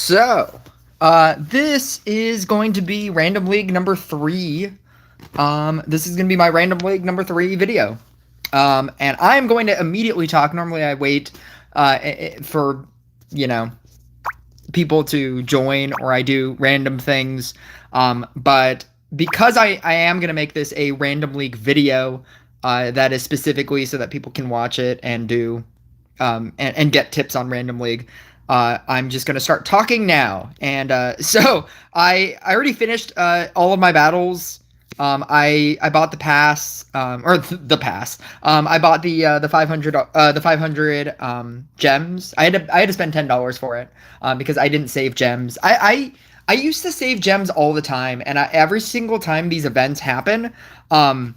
This is going to be Random League number 3. This is going to be my Random League number 3 video. And I'm going to immediately talk. Normally I wait for, people to join, or I do random things. But because I am going to make this a Random League video, that is specifically so that people can watch it and do, and get tips on Random League. I'm just going to start talking now. And so I already finished all of my battles. I bought the pass, the pass. I bought the 500 gems. I had to spend $10 for it because I didn't save gems. I used to save gems all the time, and every single time these events happen, every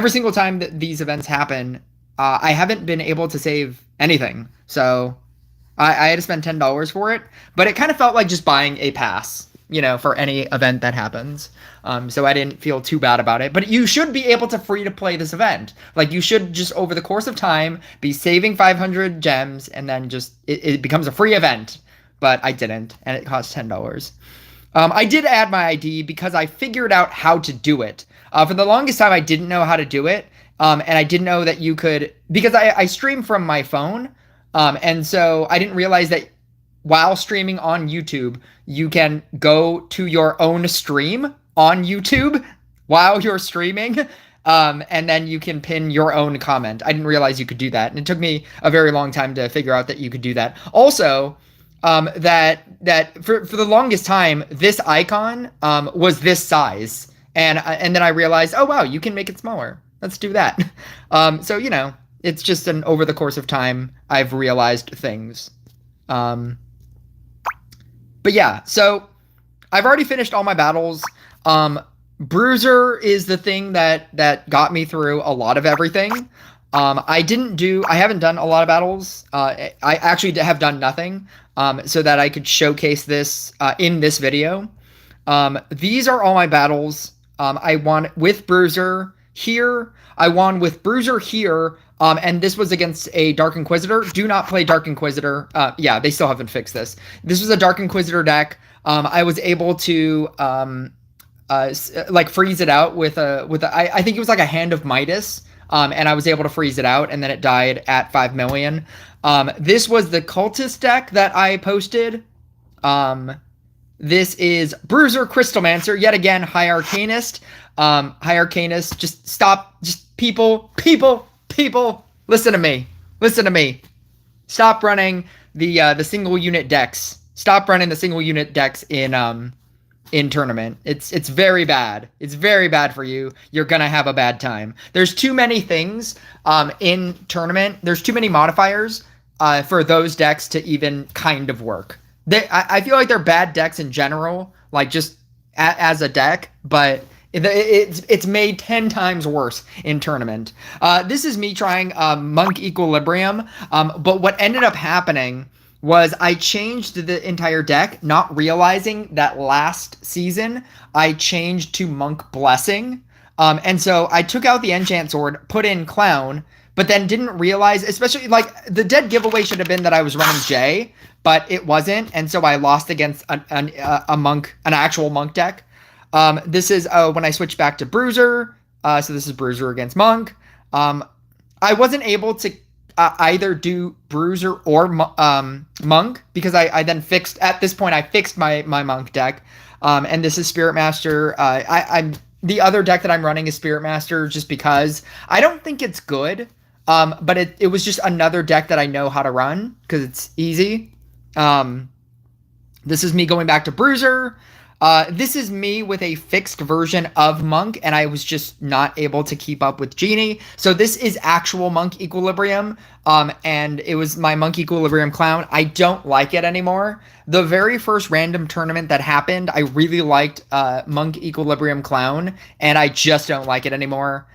single time that these events happen, I haven't been able to save anything. So I had to spend $10 for it, but it kind of felt like just buying a pass, for any event that happens. So I didn't feel too bad about it. But you should be able to free to play this event. Like, you should just, over the course of time, be saving 500 gems, and then just it becomes a free event. But I didn't, and it cost $10. I did add my ID because I figured out how to do it. For the longest time, I didn't know how to do it. And I didn't know that you could, because I stream from my phone. And so I didn't realize that while streaming on YouTube, you can go to your own stream on YouTube while you're streaming. And then you can pin your own comment. I didn't realize you could do that. And it took me a very long time to figure out that you could do that. Also, that for the longest time, this icon was this size. And then I realized, oh, wow, you can make it smaller. Let's do that. So, it's just over the course of time, I've realized things. But yeah, so I've already finished all my battles. Bruiser is the thing that got me through a lot of everything. I haven't done a lot of battles. I actually have done nothing, so that I could showcase this in this video. These are all my battles. I won with Bruiser here. I won with Bruiser here. And this was against a Dark Inquisitor. Do not play Dark Inquisitor. Yeah, they still haven't fixed this. This was a Dark Inquisitor deck. I was able to freeze it out with I think it was like a Hand of Midas. And I was able to freeze it out, and then it died at 5 million. This was the Cultist deck that I posted. This is Bruiser Crystalmancer, yet again, High Arcanist. High Arcanist, just stop, just people, listen to me. Stop running the single unit decks. Stop running the single unit decks in tournament. It's very bad. It's very bad for you. You're gonna have a bad time. There's too many things in tournament. There's too many modifiers for those decks to even kind of work. I feel like they're bad decks in general, like just as a deck, but it's made 10 times worse in tournament. This is me trying Monk Equilibrium, but what ended up happening was I changed the entire deck, not realizing that last season I changed to Monk Blessing. And so I took out the Enchant Sword, put in Clown, but then didn't realize, especially like the dead giveaway should have been that I was running J, but it wasn't. And so I lost against a monk, an actual monk deck. This is when I switched back to Bruiser. So this is Bruiser against Monk. I wasn't able to either do Bruiser or Monk because I then fixed, at this point I fixed my Monk deck. And this is Spirit Master. I'm the other deck that I'm running is Spirit Master just because I don't think it's good. But it was just another deck that I know how to run because it's easy. This is me going back to Bruiser. This is me with a fixed version of Monk, and I was just not able to keep up with Genie. So this is actual Monk Equilibrium, and it was my Monk Equilibrium Clown. I don't like it anymore. The very first random tournament that happened, I really liked Monk Equilibrium Clown, and I just don't like it anymore.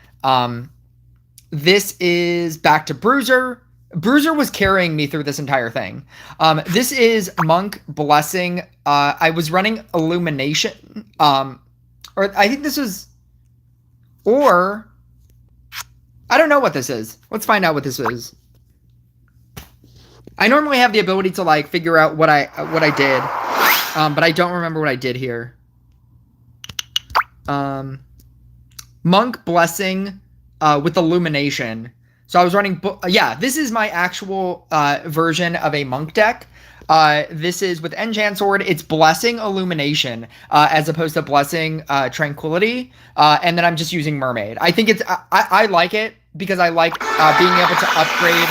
This is back to Bruiser. Bruiser was carrying me through this entire thing. This is Monk Blessing. I was running Illumination. Or I think this was... Or... I don't know what this is. Let's find out what this is. I normally have the ability to like figure out what I did, but I don't remember what I did here. Monk Blessing with Illumination. So I was running, yeah, this is my actual version of a monk deck. This is with Enchant Sword, it's Blessing Illumination as opposed to Blessing Tranquility. And then I'm just using Mermaid. I think it's, I like it because I like being able to upgrade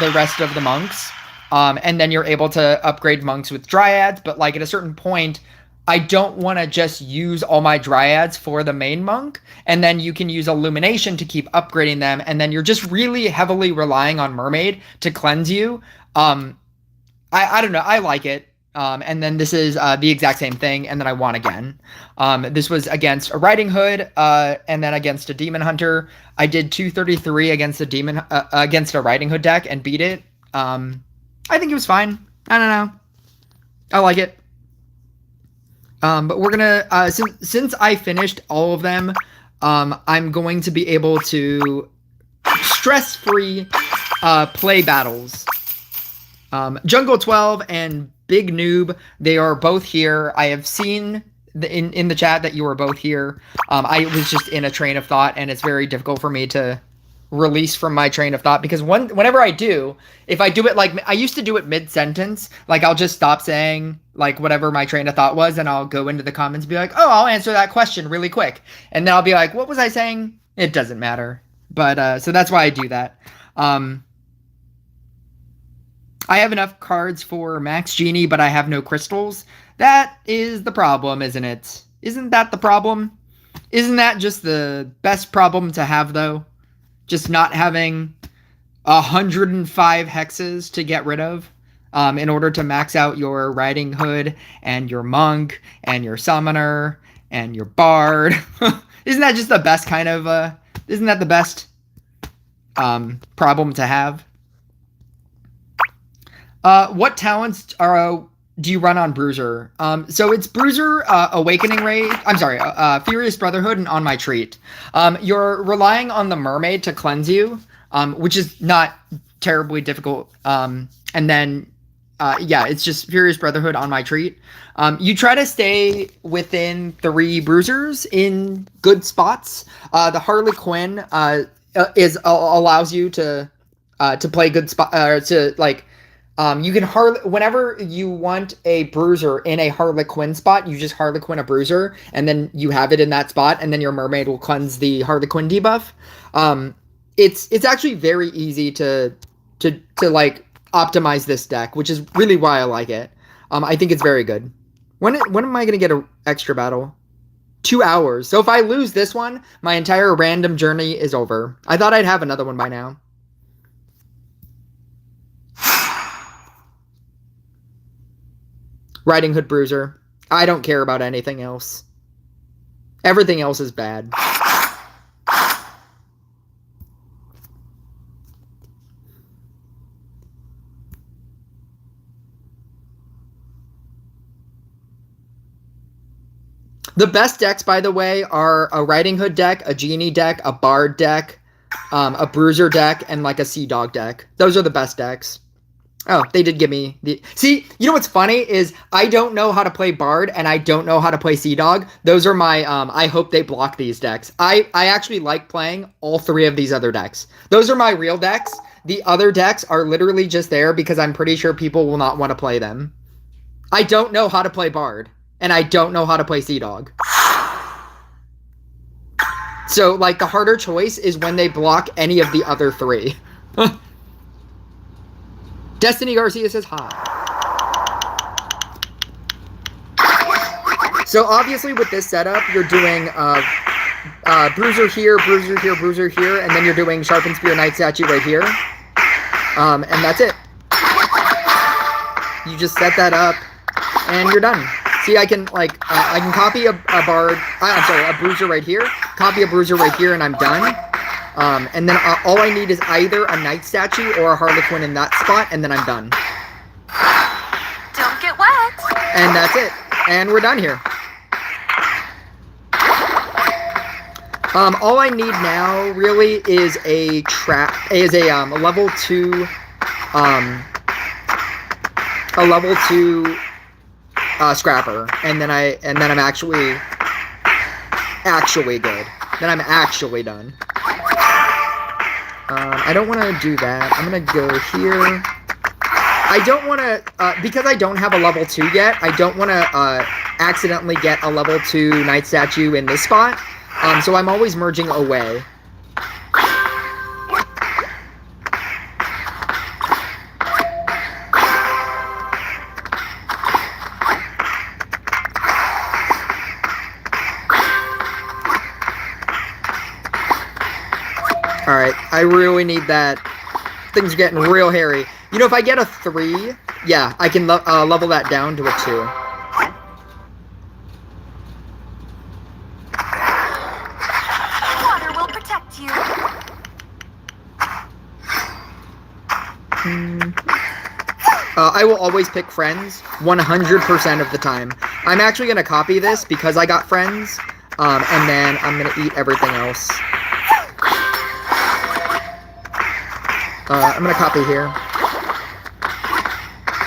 the rest of the monks. And then you're able to upgrade monks with dryads, but like at a certain point, I don't want to just use all my dryads for the main monk, and then you can use illumination to keep upgrading them, and then you're just really heavily relying on mermaid to cleanse you. I don't know, I like it. And then this is the exact same thing, and then I won again. This was against a Riding Hood, and then against a Demon Hunter. I did 233 against a Riding Hood deck and beat it. I think it was fine. I don't know. I like it. But we're gonna, since I finished all of them, I'm going to be able to stress-free play battles. Jungle 12 and Big Noob, they are both here. I have seen in the chat that you were both here. I was just in a train of thought, and it's very difficult for me to release from my train of thought, because whenever I do, if I do it like, I used to do it mid-sentence, like I'll just stop saying like whatever my train of thought was, and I'll go into the comments and be like, oh, I'll answer that question really quick, and then I'll be like, what was I saying? It doesn't matter. But so that's why I do that. I have enough cards for Max Genie, but I have no crystals. That is the problem, isn't it? Isn't that the problem? Isn't that just the best problem to have, though? Just not having 105 hexes to get rid of in order to max out your Riding Hood and your Monk and your Summoner and your Bard. Isn't that just the best kind of, isn't that the best problem to have? What talents do you run on Bruiser? So it's Bruiser, Awakening Ray. I'm sorry, Furious Brotherhood, and On My Treat. You're relying on the Mermaid to cleanse you, which is not terribly difficult. And then, yeah, it's just Furious Brotherhood, On My Treat. You try to stay within 3 Bruisers in good spots. The Harley Quinn allows you to play good spot, to like. You can whenever you want a Bruiser in a Harley Quinn spot, you just Harley Quinn a Bruiser, and then you have it in that spot, and then your Mermaid will cleanse the Harley Quinn debuff. It's actually very easy to like optimize this deck, which is really why I like it. I think it's very good. When am I gonna get an extra battle? 2 hours. So if I lose this one, my entire random journey is over. I thought I'd have another one by now. Riding Hood Bruiser. I don't care about anything else. Everything else is bad. The best decks, by the way, are a Riding Hood deck, a Genie deck, a Bard deck, a Bruiser deck, and like a Sea Dog deck. Those are the best decks. Oh, they did give me the... See, you know what's funny is I don't know how to play Bard, and I don't know how to play Sea Dog. Those are my, I hope they block these decks. I actually like playing all 3 of these other decks. Those are my real decks. The other decks are literally just there because I'm pretty sure people will not want to play them. I don't know how to play Bard, and I don't know how to play Sea Dog. So, like, the harder choice is when they block any of the other 3. Destiny Garcia says hi. So obviously with this setup, you're doing Bruiser here, Bruiser here, Bruiser here, and then you're doing Sharpened Spear Night Statue right here. And that's it. You just set that up, and you're done. See, I can like I can copy a Bard. I'm sorry, a Bruiser right here. Copy a Bruiser right here, and I'm done. And then all I need is either a Knight statue or a Harley Quinn in that spot, and then I'm done. Don't get wet. And that's it. And we're done here. All I need now really is a level 2 a level 2 scrapper, and then I'm actually good. Then I'm actually done. I don't want to do that. I'm gonna go here. I don't want to, because I don't have a level 2 yet, I don't want to accidentally get a level 2 Night Statue in this spot. So I'm always merging away. Alright, I really need that. Things are getting real hairy. You know, if I get a 3, yeah, I can level that down to a 2. Water will protect you. I will always pick friends 100% of the time. I'm actually going to copy this because I got friends, and then I'm going to eat everything else. I'm going to copy here.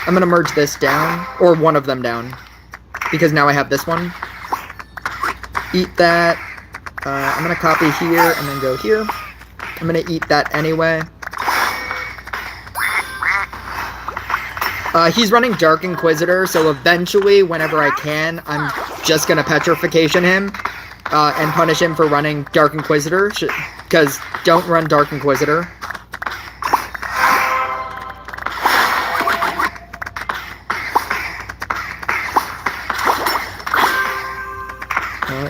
I'm going to merge this down, or one of them down, because now I have this one. Eat that. I'm going to copy here and then go here. I'm going to eat that anyway. He's running Dark Inquisitor, so eventually, whenever I can, I'm just going to Petrification him and punish him for running Dark Inquisitor, because don't run Dark Inquisitor.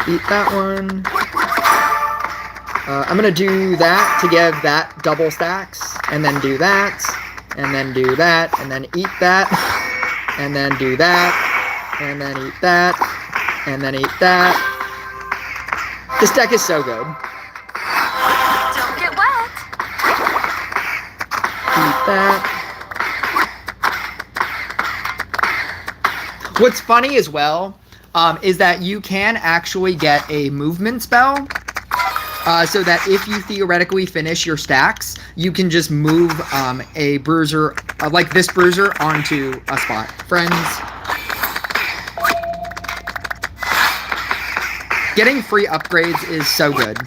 Eat that one. I'm gonna do that to give that double stacks, and then do that, and then do that, and then eat that, and then do that, and then eat that, and then eat that. This deck is so good. Don't get wet. Eat that. What's funny as well is that you can actually get a movement spell, so that if you theoretically finish your stacks, you can just move a Bruiser, like this Bruiser, onto a spot. Friends. Getting free upgrades is so good.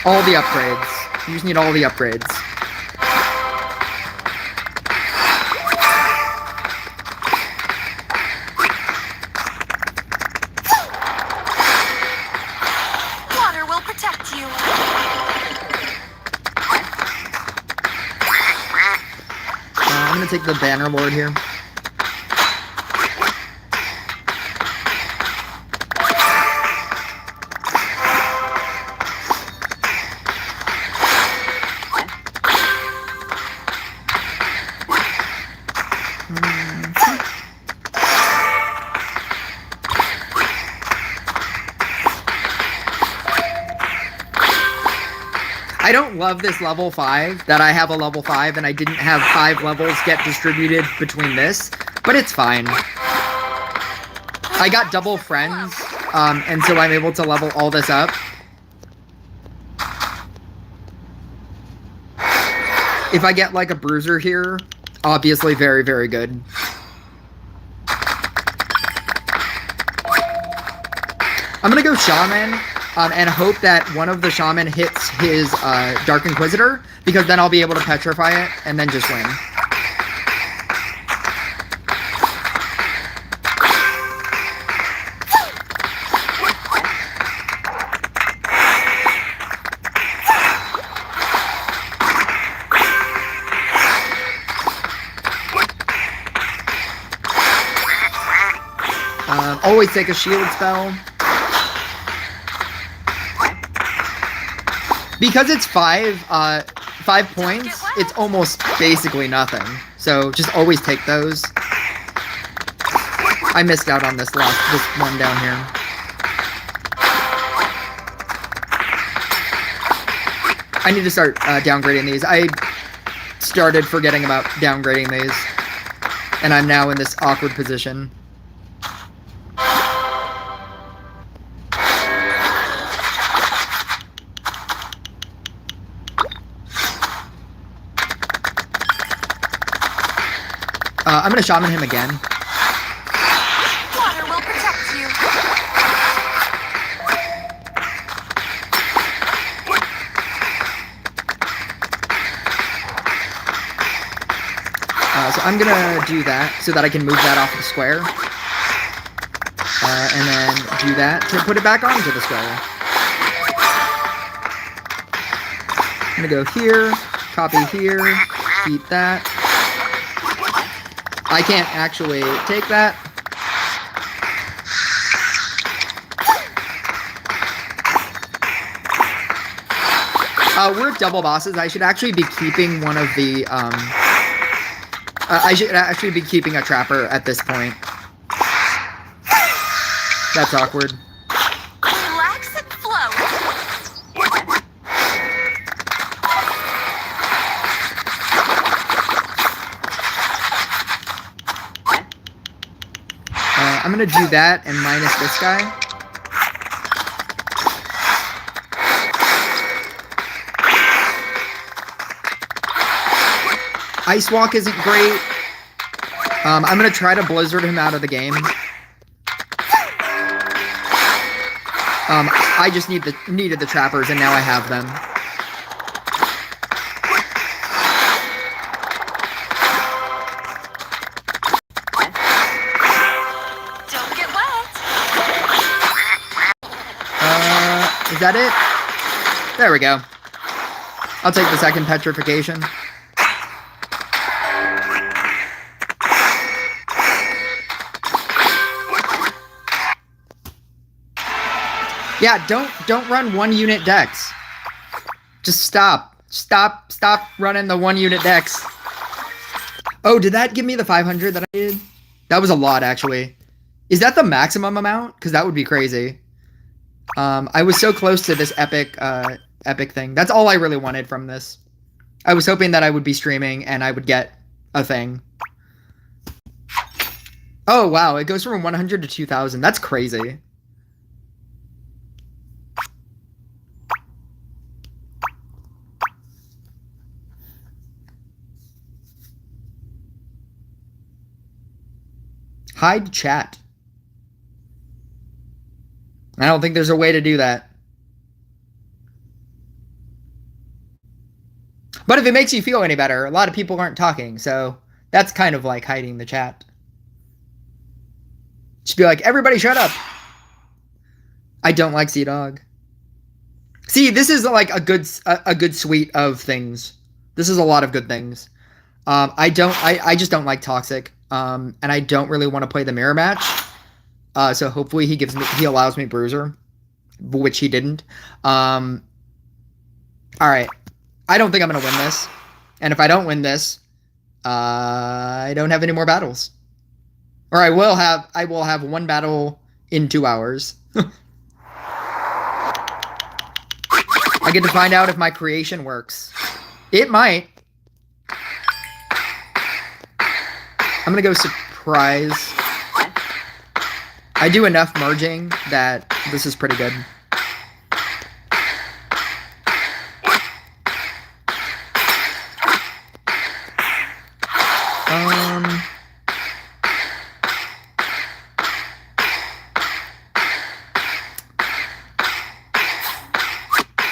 All the upgrades. You just need all the upgrades. I'm gonna take the Banner Lord here. I don't love this level 5, that I have a level 5 and I didn't have 5 levels get distributed between this, but it's fine. I got double friends, and so I'm able to level all this up. If I get like a Bruiser here, obviously very, very good. I'm gonna go Shaman. And hope that one of the Shaman hits his Dark Inquisitor, because then I'll be able to petrify it, and then just win. Always take a shield spell. Because it's 5 points, it's almost basically nothing. So just always take those. I missed out on this one down here. I need to start downgrading these. I started forgetting about downgrading these, and I'm now in this awkward position. I'm gonna shaman him again. Water will protect you. So I'm gonna do that so that I can move that off the square. And then do that to put it back onto the square. I'm gonna go here, copy here, eat that. I can't actually take that. We're double bosses. I should actually be keeping one of the, I should actually be keeping a trapper at this point. That's awkward. Relax and float. I'm gonna do that and minus this guy. Ice Walk isn't great. I'm gonna try to blizzard him out of the game. I just needed the trappers, and now I have them. Don't get wet. Is that it? There we go. I'll take the second petrification. Yeah, don't run 1 unit decks. Just stop running the 1 unit decks. Oh, did that give me the 500 that I did? That was a lot, actually. Is that the maximum amount? Because that would be crazy. I was so close to this epic thing. That's all I really wanted from this. I was hoping that I would be streaming and I would get a thing. Oh, wow. It goes from 100 to 2,000. That's crazy. Hide chat. I don't think there's a way to do that. But if it makes you feel any better, a lot of people aren't talking, so that's kind of like hiding the chat. Just be like, everybody shut up. I don't like Sea Dog. See, this is like a good suite of things. This is a lot of good things. I just don't like Toxic. And I don't really want to play the mirror match. So hopefully he allows me Bruiser, which he didn't. All right. I don't think I'm going to win this. And if I don't win this, I don't have any more battles. Or I will have 1 battle in 2 hours. I get to find out if my creation works. It might. I'm gonna go surprise. I do enough merging that this is pretty good.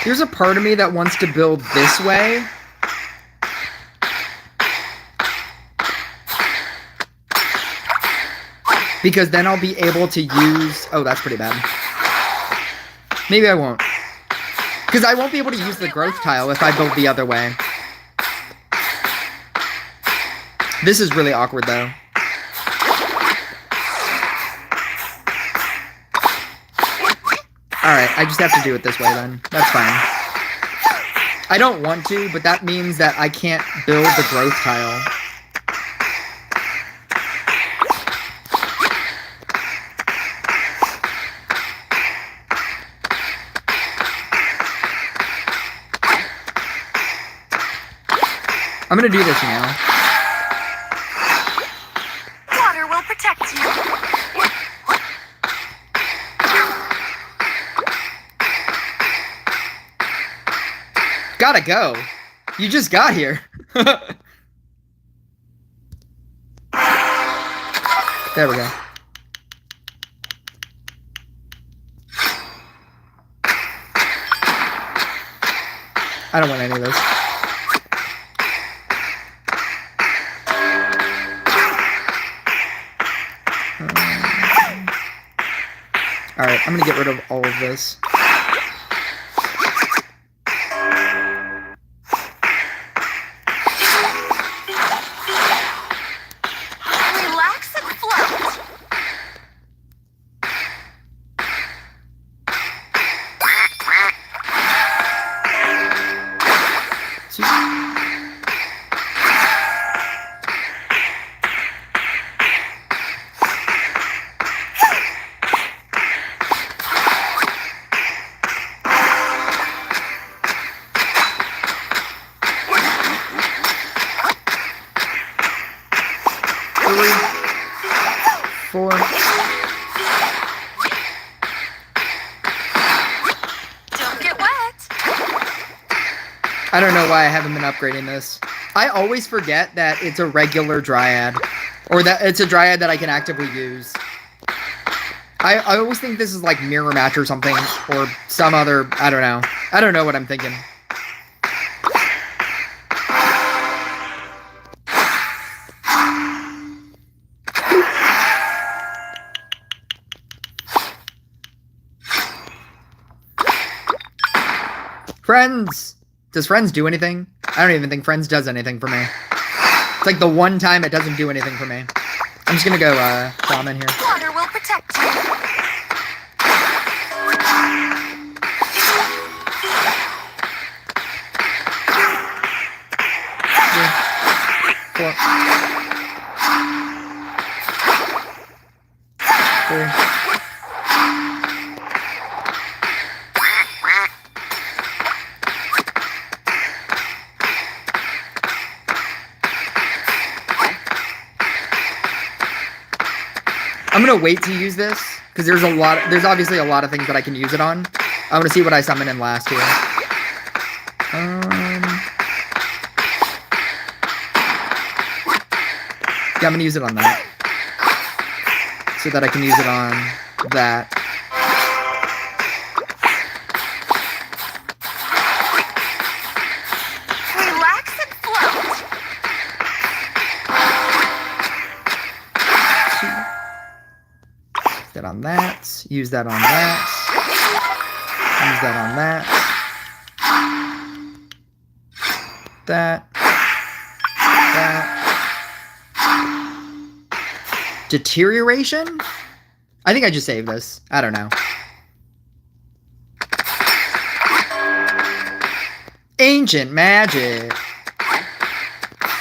There's a part of me that wants to build this way. Because then I'll be able to use... Oh, that's pretty bad. Maybe I won't. Because I won't be able to use the growth tile if I build the other way. This is really awkward, though. Alright, I just have to do it this way, then. That's fine. I don't want to, but that means that I can't build the growth tile. I'm gonna do this now. Water will protect you. Gotta go. You just got here. There we go. I don't want any of this. Alright, I'm gonna get rid of all of this. Relax and float. Four. Don't get wet. I don't know why I haven't been upgrading this. I always forget that it's a regular dryad. Or that it's a dryad that I can actively use. I always think this is like mirror match or something. Or some other, I don't know. I don't know what I'm thinking. Friends! Does Friends do anything? I don't even think Friends does anything for me. It's like the one time it doesn't do anything for me. I'm just gonna go, bomb in here. Water will protect you. 4. 3. I'm gonna wait to use this because there's obviously a lot of things that I can use it on. I'm gonna see what I summon in last here. Yeah, I'm gonna use it on that so that I can use it on that. Relax and float. Use that on that. Use that on that. Use that on that. That. That. Deterioration? I think I just saved this. I don't know. Ancient magic.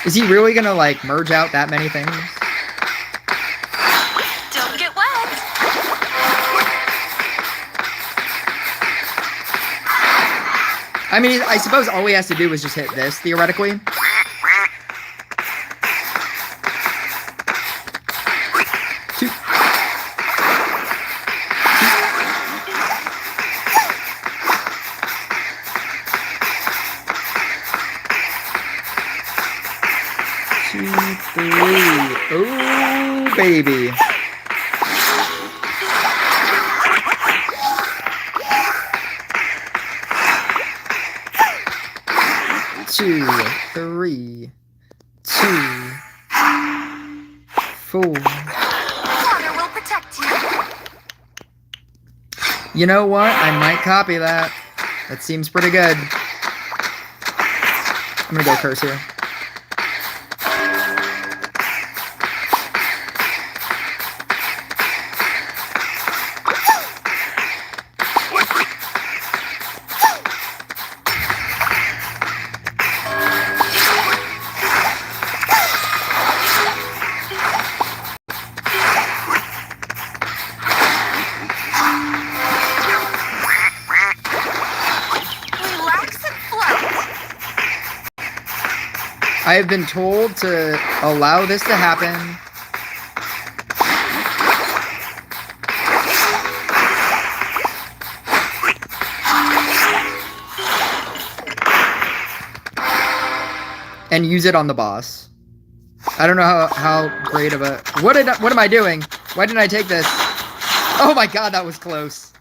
Is he really gonna, like, merge out that many things? Don't get wet. I mean, I suppose all he has to do is just hit this, theoretically. Ooh, baby. Two, 3, 2, 4. Water will protect you. You know what? I might copy that. That seems pretty good. I'm gonna go curse here. I have been told to allow this to happen. And use it on the boss. I don't know how great of a... What am I doing? Why didn't I take this? Oh my god, that was close.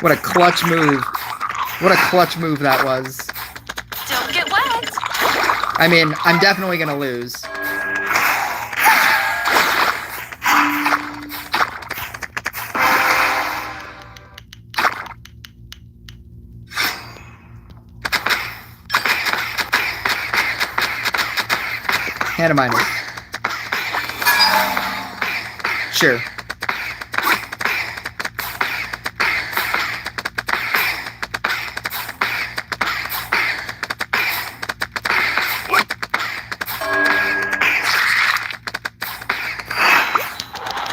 What a clutch move. What a clutch move that was. Don't get wet. I mean, I'm definitely gonna lose. And a minus. Sure.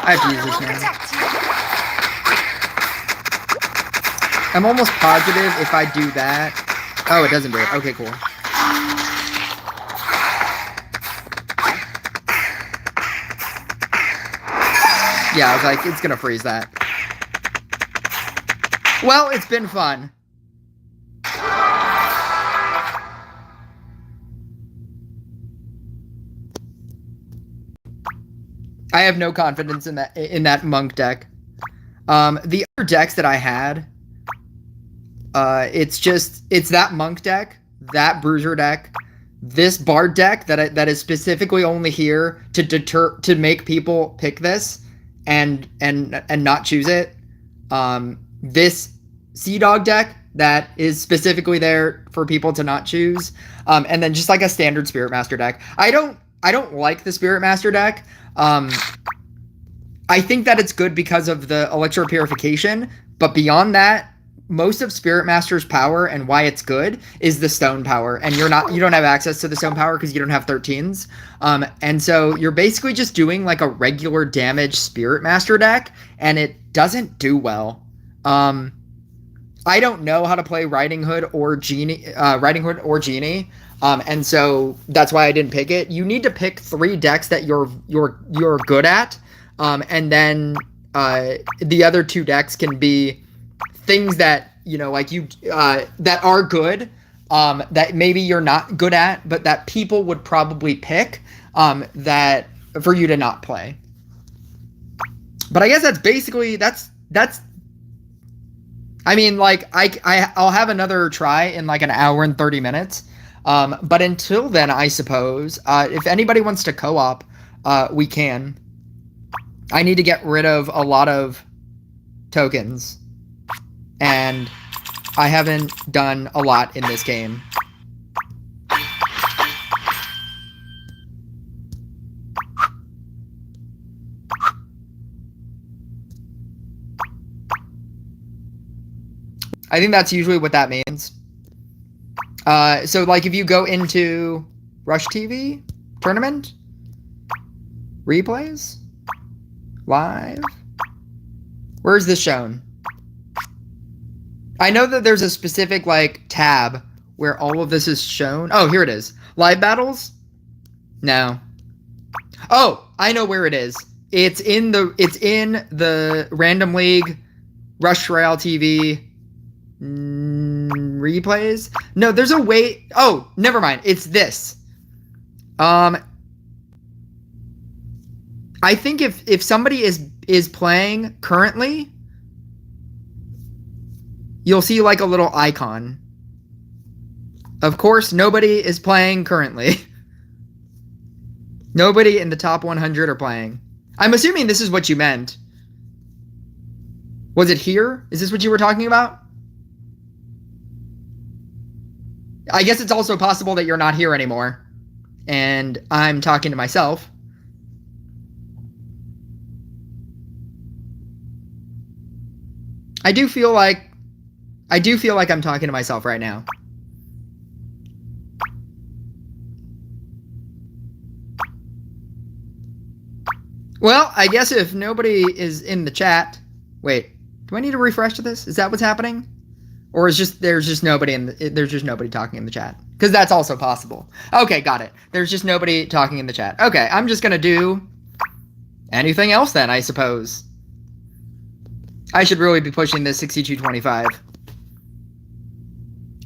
I have to use this now. I'm almost positive if I do that... Oh, it doesn't do it. Okay, cool. Yeah, I was like, it's gonna freeze that. Well, it's been fun. I have no confidence in that monk deck. The other decks that I had, it's that monk deck, that bruiser deck, this bard deck that is specifically only here to make people pick this and not choose it. This Sea Dog deck that is specifically there for people to not choose. And then just like a standard Spirit Master deck. I don't like the Spirit Master deck. I think that it's good because of the Elixir Purification, but beyond that, most of Spirit Master's power and why it's good is the stone power, and you don't have access to the stone power because you don't have 13s. And so you're basically just doing like a regular damage Spirit Master deck, and it doesn't do well. I don't know how to play Riding Hood or Genie, and so that's why I didn't pick it. You need to pick 3 decks that you're good at, and then the other 2 decks can be things that that are good, that maybe you're not good at, but that people would probably pick, that for you to not play. But I guess that's basically that's. I mean, like I'll have another try in like an hour and 30 minutes. But until then, I suppose, if anybody wants to co-op, we can. I need to get rid of a lot of tokens, and I haven't done a lot in this game. I think that's usually what that means. So like if you go into Rush TV tournament, replays, live, where is this shown? I know that there's a specific like tab where all of this is shown. Oh, here it is. Live battles? No. Oh, I know where it is. It's in the Random League Rush Royale TV replays. No, there's a way. Oh, never mind. It's this. I think if somebody is playing currently, you'll see like a little icon. Of course, nobody is playing currently. Nobody in the top 100 are playing. I'm assuming this is what you meant. Was it here? Is this what you were talking about? I guess it's also possible that you're not here anymore, and I'm talking to myself. I do feel like I'm talking to myself right now. Well, I guess if nobody is in the chat... Wait, do I need to refresh to this? Is that what's happening? Or is there's just nobody talking in the chat? Because that's also possible. Okay, got it. There's just nobody talking in the chat. Okay, I'm just gonna do anything else then, I suppose. I should really be pushing this 6225.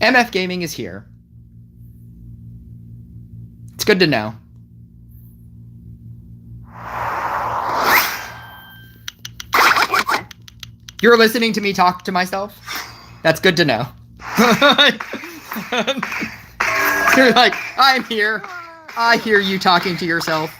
MF Gaming is here. It's good to know. You're listening to me talk to myself? That's good to know. You're like, I'm here. I hear you talking to yourself.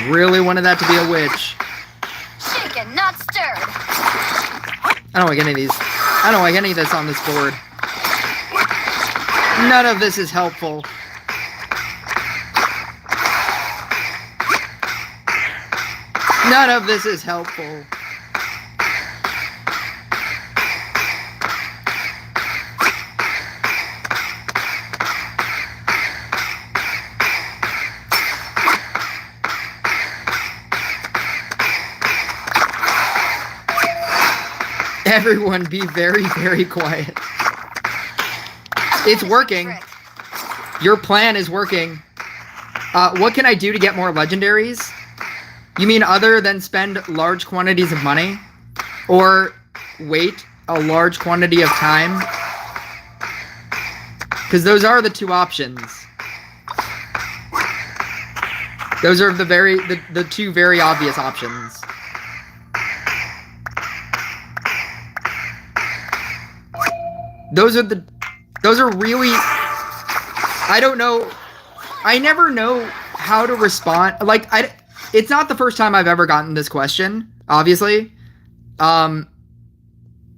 Really wanted that to be a witch. Shaken, not stirred. I don't like any of these. I don't like any of this on this board. None of this is helpful. None of this is helpful. Everyone be very, very quiet. It's working. Your plan is working. What can I do to get more legendaries? You mean other than spend large quantities of money? Or wait a large quantity of time? Because those are the two options. Those are the two very obvious options. Those are really, I don't know, I never know how to respond. Like, it's not the first time I've ever gotten this question, obviously.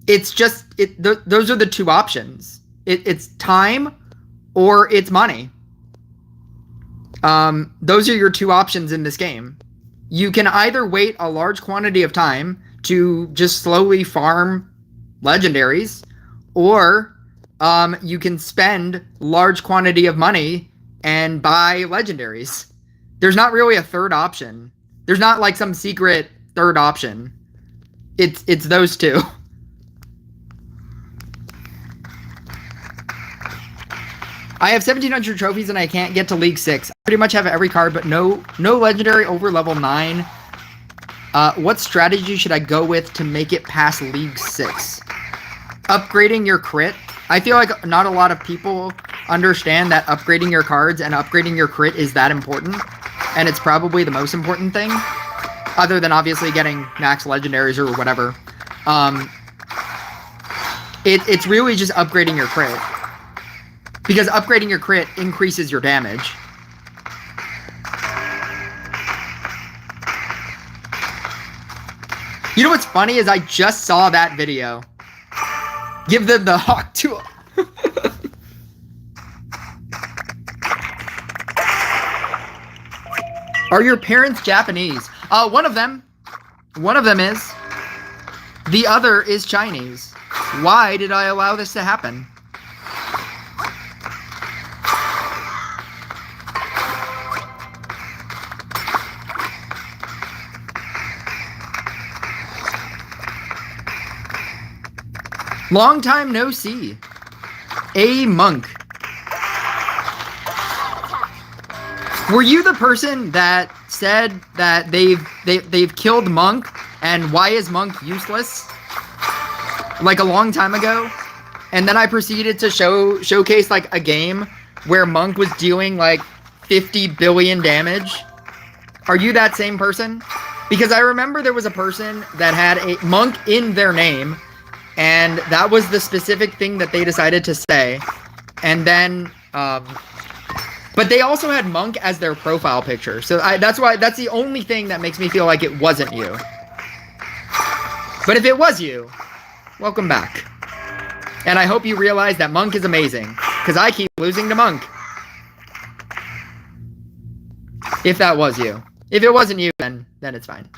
It's just, those are the two options. It's time or it's money. Those are your two options in this game. You can either wait a large quantity of time to just slowly farm legendaries, or you can spend large quantity of money and buy legendaries. There's not really a third option. There's not like some secret third option. It's those two. I have 1,700 trophies and I can't get to League 6. I pretty much have every card, but no legendary over level 9. What strategy should I go with to make it past League 6? Upgrading your crit. I feel like not a lot of people understand that upgrading your cards and upgrading your crit is that important. And it's probably the most important thing. Other than obviously getting max legendaries or whatever. It's really just upgrading your crit. Because upgrading your crit increases your damage. You know what's funny is I just saw that video. Give them the hawk tool. Are your parents Japanese? One of them. One of them is. The other is Chinese. Why did I allow this to happen? Long time no see. A monk. Were you the person that said that they've killed Monk and why is Monk useless? Like a long time ago? And then I proceeded to showcase like a game where Monk was dealing like 50 billion damage. Are you that same person? Because I remember there was a person that had a Monk in their name, and that was the specific thing that they decided to say. And then, but they also had Monk as their profile picture. So that's the only thing that makes me feel like it wasn't you. But if it was you, welcome back. And I hope you realize that Monk is amazing, because I keep losing to Monk. If that was you. If it wasn't you, then it's fine.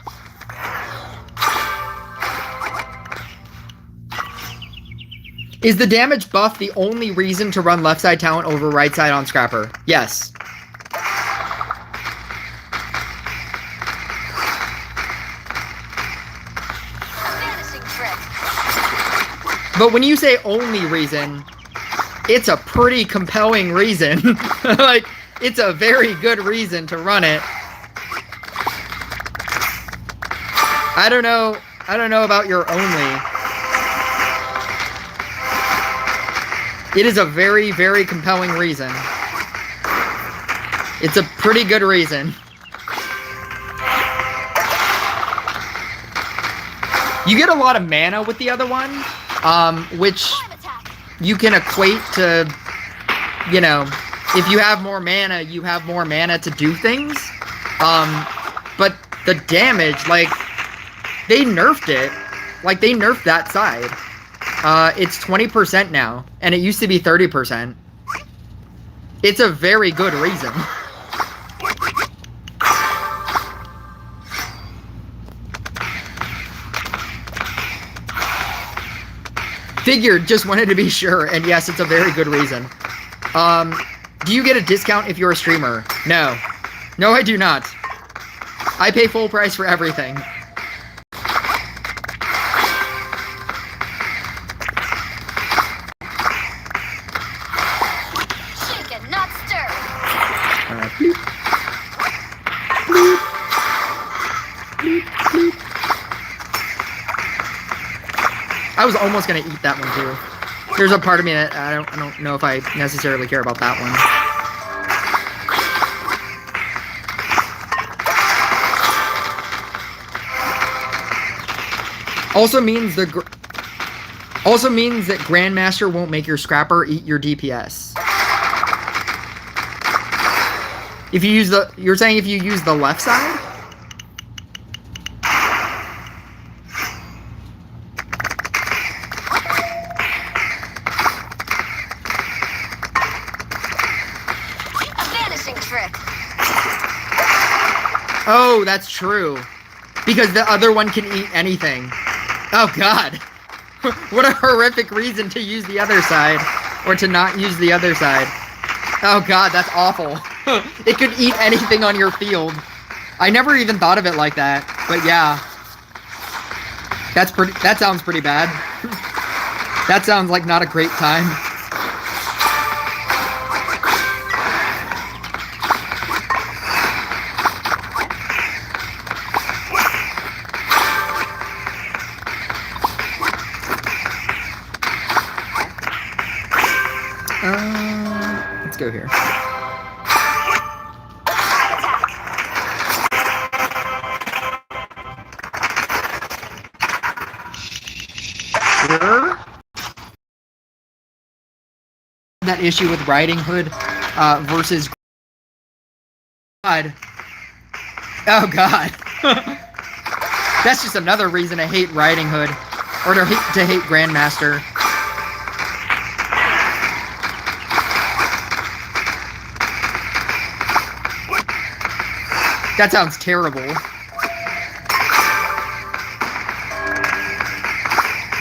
Is the damage buff the only reason to run left side talent over right side on Scrapper? Yes. Vanishing trick. But when you say only reason, it's a pretty compelling reason. Like, it's a very good reason to run it. I don't know about your only. It is a very, very compelling reason. It's a pretty good reason. You get a lot of mana with the other one, which you can equate to, you know, if you have more mana, you have more mana to do things. But the damage, like, they nerfed it. Like, they nerfed that side. It's 20% now, and it used to be 30%. It's a very good reason. Figured, just wanted to be sure, and yes, it's a very good reason. Do you get a discount if you're a streamer? No. No, I do not. I pay full price for everything. Shaken, not stirred. Alright, bloop. Bloop. Bloop, bloop. I was almost gonna eat that one too. There's a part of me that I don't know if I necessarily care about that one. Also means that Grandmaster won't make your Scrapper eat your DPS. If you use the, you're saying if you use the left side? Oh, that's true. Because the other one can eat anything. Oh, God. What a horrific reason to use the other side. Or to not use the other side. Oh, God, that's awful. It could eat anything on your field. I never even thought of it like that. But, yeah. That sounds pretty bad. That sounds like not a great time. Let's go here. Sure. That issue with Riding Hood versus God. Oh God. That's just another reason to hate Riding Hood or to hate Grandmaster. That sounds terrible.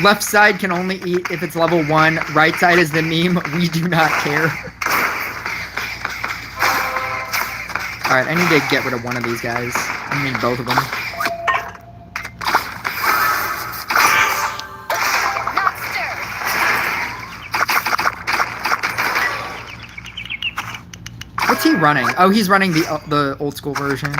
Left side can only eat if it's level 1. Right side is the meme. We do not care. Alright, I need to get rid of one of these guys. I need both of them. What's he running? Oh, he's running the old school version.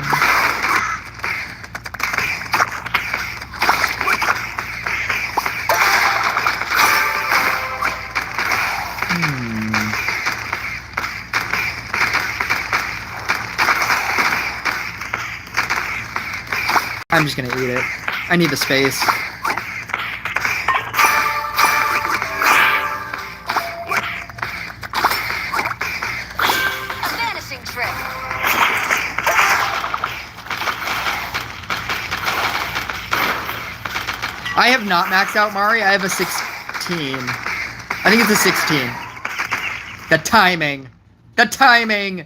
I'm just gonna eat it. I need the space. I have not maxed out Mari. I have a 16. I think it's a 16. The timing. The timing.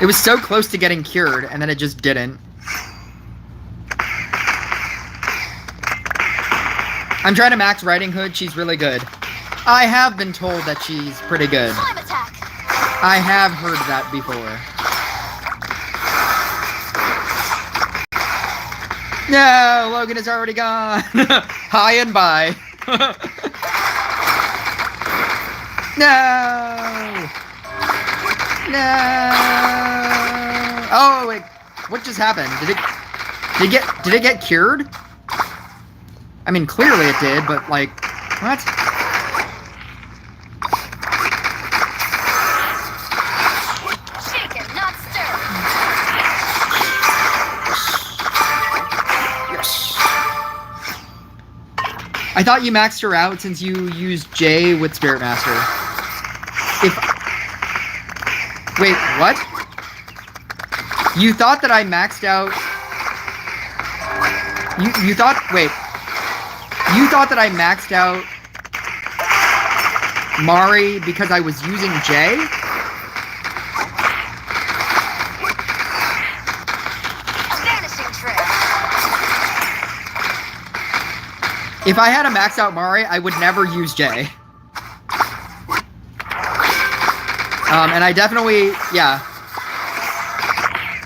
It was so close to getting cured, and then it just didn't. I'm trying to max Riding Hood. She's really good. I have been told that she's pretty good. I have heard that before. No, Logan is already gone. Hi and bye. No. No. Oh wait, what just happened? Did it get cured? I mean, clearly it did, but like, what? Shaken, not stirred. Yes. I thought you maxed her out since you used J with Spirit Master. Wait, what? You thought that I maxed out... You thought... Wait. You thought that I maxed out Mari because I was using J? Vanishing trick. If I had a max out Mari, I would never use J. And I definitely, yeah.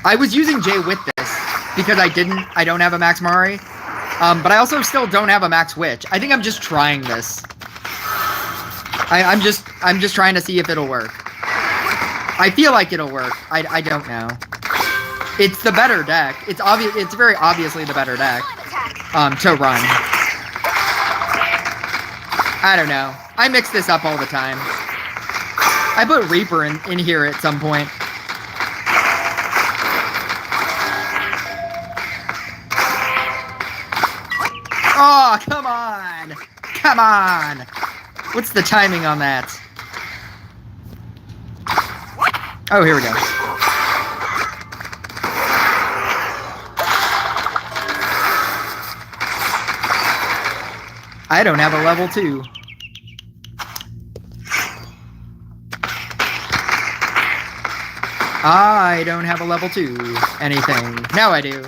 I was using J with this because I don't have a max Mari. But I also still don't have a max witch. I think I'm just trying this. I'm just trying to see if it'll work. I feel like it'll work. I don't know. It's the better deck. It's obvious. It's very obviously the better deck. To run. I don't know. I mix this up all the time. I put Reaper in here at some point. Oh, come on! Come on! What's the timing on that? Oh, here we go. I don't have a level 2. I don't have a level 2 anything. Now I do. Shaken,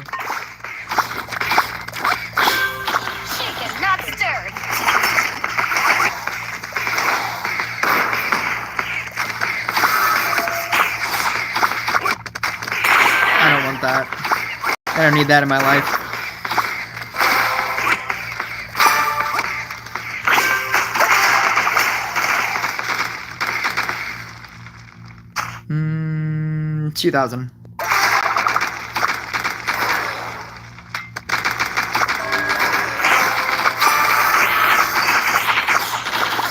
not stirred. I don't want that. I don't need that in my life. Hmm. 2000.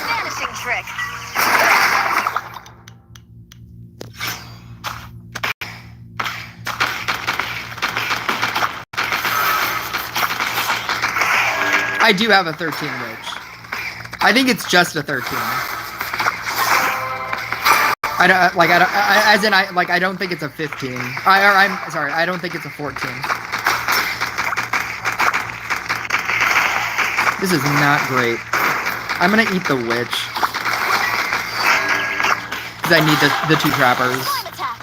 Vanishing trick. I do have a 13 witch. I think it's just a 13. I don't think it's a 15. I'm sorry, I don't think it's a 14. This is not great. I'm gonna eat the witch. Because I need the 2 trappers. Slime attack.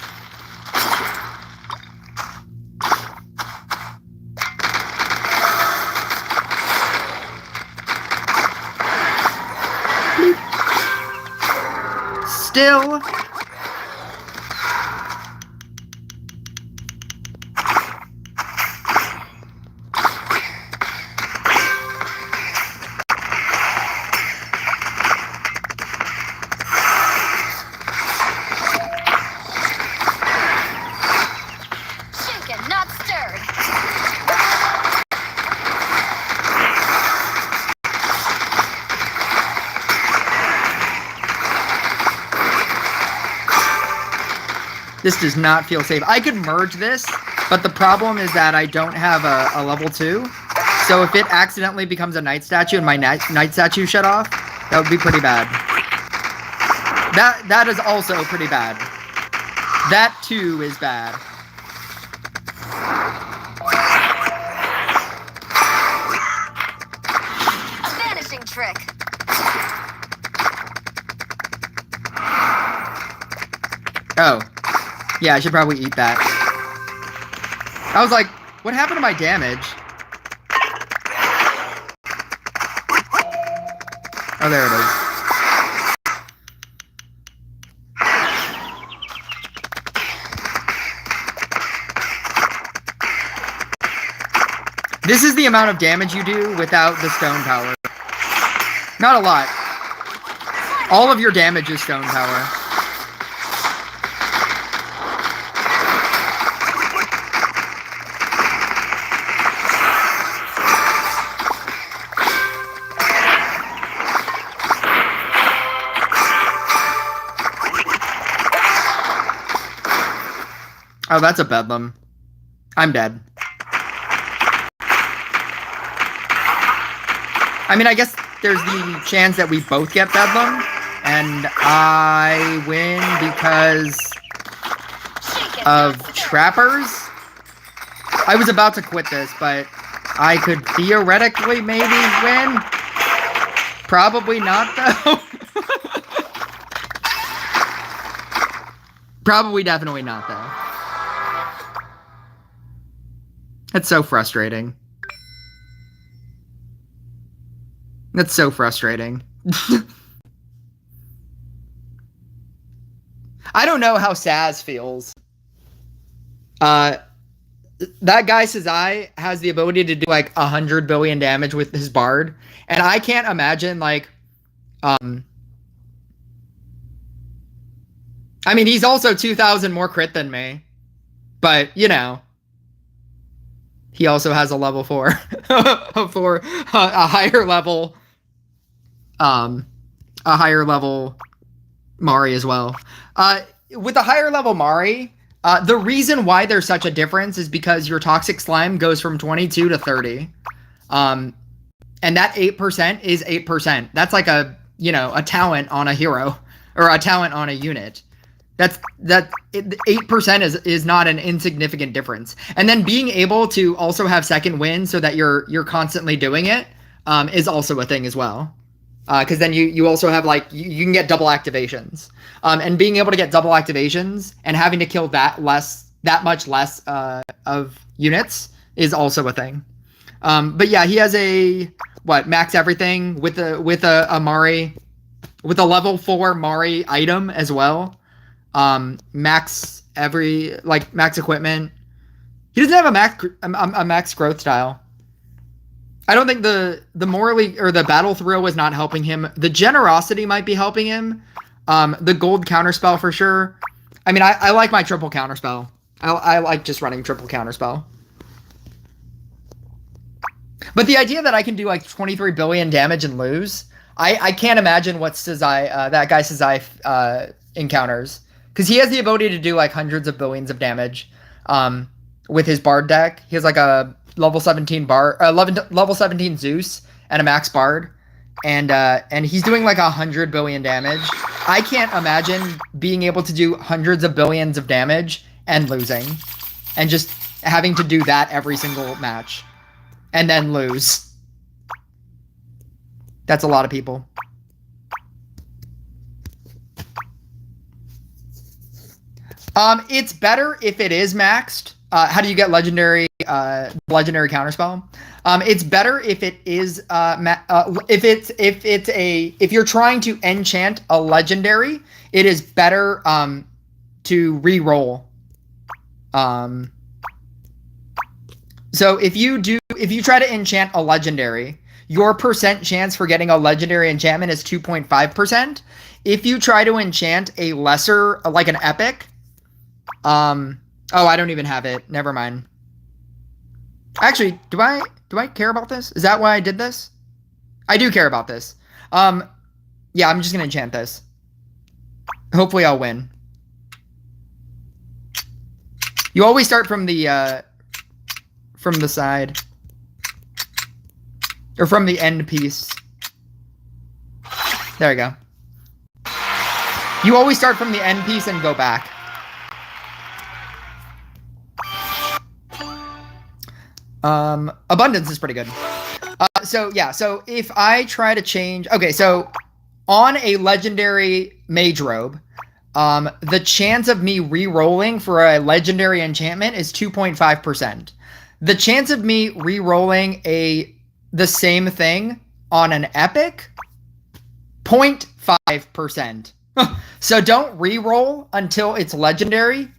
Still. Shaken, not stirred. This does not feel safe. I could merge this, but the problem is that I don't have a level 2. So if it accidentally becomes a night statue and my night statue shut off, that would be pretty bad. That is also pretty bad. That too is bad. Vanishing trick. Oh. Yeah, I should probably eat that. I was like, what happened to my damage? Oh, there it is. This is the amount of damage you do without the stone power. Not a lot. All of your damage is stone power. Oh, that's a bedlam. I'm dead. I mean, I guess there's the chance that we both get bedlam, and I win because of trappers. I was about to quit this, but I could theoretically maybe win. Probably not, though. Probably definitely not, though. That's so frustrating. That's so frustrating. I don't know how Saz feels. That guy Sazai has the ability to do like 100 billion damage with his bard, and I can't imagine like I mean, he's also 2,000 more crit than me, but you know, he also has a level 4 for a higher level Mari as well. With a higher level Mari, the reason why there's such a difference is because your toxic slime goes from 22 to 30. And that 8% is 8%. That's like a talent on a hero or a talent on a unit. That 8% is not an insignificant difference. And then being able to also have second wind so that you're constantly doing it is also a thing as well. Because then you also have like you can get double activations. And being able to get double activations and having to kill that much less of units is also a thing. But yeah, he has a max everything with a Mari, with a level 4 Mari item as well. Max equipment. He doesn't have a max growth style. I don't think the morally or the battle thrill was not helping him. The generosity might be helping him. The gold counterspell for sure. I mean, I like my triple counterspell. I like just running triple counterspell. But the idea that I can do like 23 billion damage and lose, I can't imagine what that guy Sazai encounters. Because he has the ability to do like hundreds of billions of damage with his bard deck. He has like a level 17 level 17 Zeus and a max bard. And he's doing like 100 billion damage. I can't imagine being able to do hundreds of billions of damage and losing. And just having to do that every single match. And then lose. That's a lot of people. It's better if it is maxed. How do you get legendary counterspell? It's better if it is if you're trying to enchant a legendary, it is better to re-roll. So if you try to enchant a legendary, your percent chance for getting a legendary enchantment is 2.5%. If you try to enchant a lesser, like an epic, oh, I don't even have it. Never mind. Actually, do I care about this? Is that why I did this? I do care about this. Yeah, I'm just gonna enchant this. Hopefully I'll win. You always start from the side. Or from the end piece. There we go. You always start from the end piece and go back. Abundance is pretty good. So yeah, so if I try to change, okay, so on a legendary mage robe, the chance of me re-rolling for a legendary enchantment is 2.5%. The chance of me re-rolling the same thing on an epic, 0.5%. So don't re-roll until it's legendary.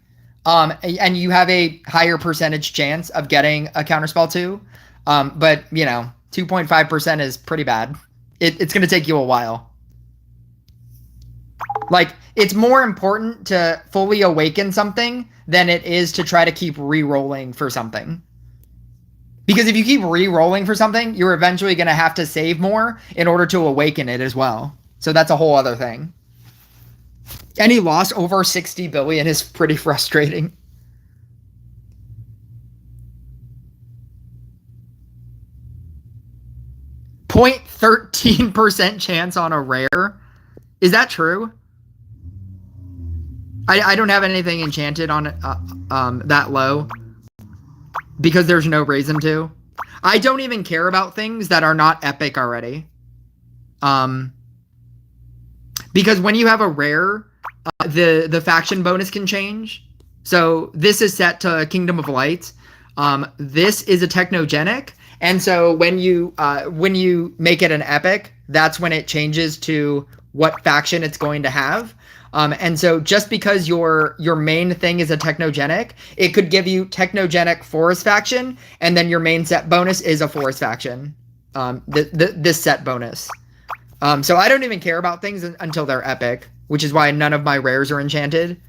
And you have a higher percentage chance of getting a counterspell too. But, you know, 2.5% is pretty bad. It's going to take you a while. Like, it's more important to fully awaken something than it is to try to keep re-rolling for something. Because if you keep re-rolling for something, you're eventually going to have to save more in order to awaken it as well. So that's a whole other thing. Any loss over 60 billion is pretty frustrating. 0.13% chance on a rare. Is that true? I don't have anything enchanted on that low because there's no reason to. I don't even care about things that are not epic already. Because when you have a rare, the faction bonus can change. So this is set to Kingdom of Light. This is a technogenic, and so when you make it an epic, that's when it changes to what faction it's going to have. And so just because your main thing is a technogenic, it could give you technogenic forest faction, and then your main set bonus is a forest faction. This set bonus. So I don't even care about things until they're epic, which is why none of my rares are enchanted.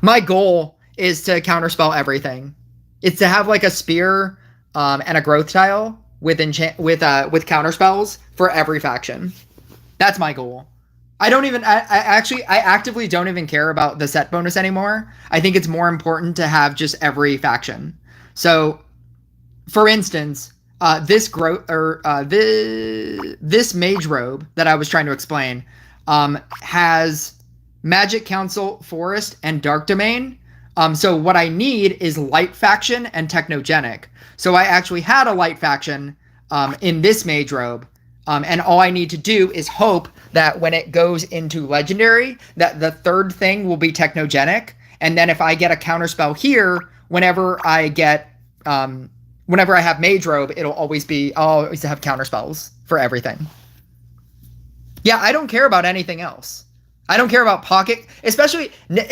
My goal is to counterspell everything. It's to have like a spear and a growth tile with counterspells for every faction. That's my goal. I actively don't even care about the set bonus anymore. I think it's more important to have just every faction. So, for instance, this mage robe that I was trying to explain has Magic Council, Forest, and Dark Domain. So what I need is Light Faction and Technogenic. So I actually had a Light Faction in this mage robe. And all I need to do is hope that when it goes into Legendary, that the third thing will be Technogenic. And then if I get a counterspell here, whenever I have mage robe, I'll always have counterspells for everything. Yeah, I don't care about anything else. I don't care about pocket, especially now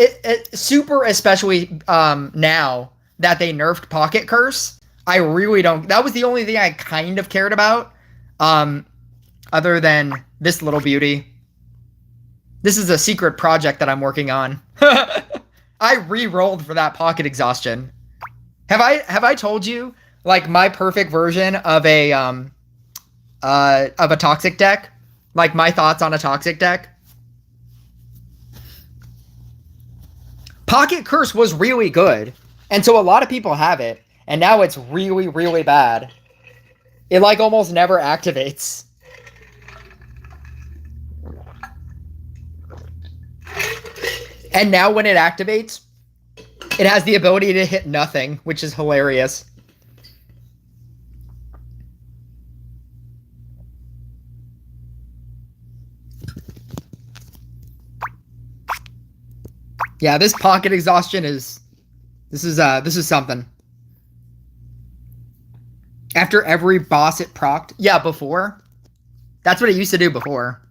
that they nerfed Pocket Curse. I really don't. That was the only thing I kind of cared about, other than this little beauty. This is a secret project that I'm working on. I re-rolled for that Pocket Exhaustion. Have I told you like my perfect version of a toxic deck? Like my thoughts on a toxic deck? Pocket Curse was really good, and so a lot of people have it, and now it's really, really bad. It like almost never activates. And now when it activates, it has the ability to hit nothing, which is hilarious. Yeah, this Pocket Exhaustion is something. After every boss it procced. Yeah, before. That's what it used to do before.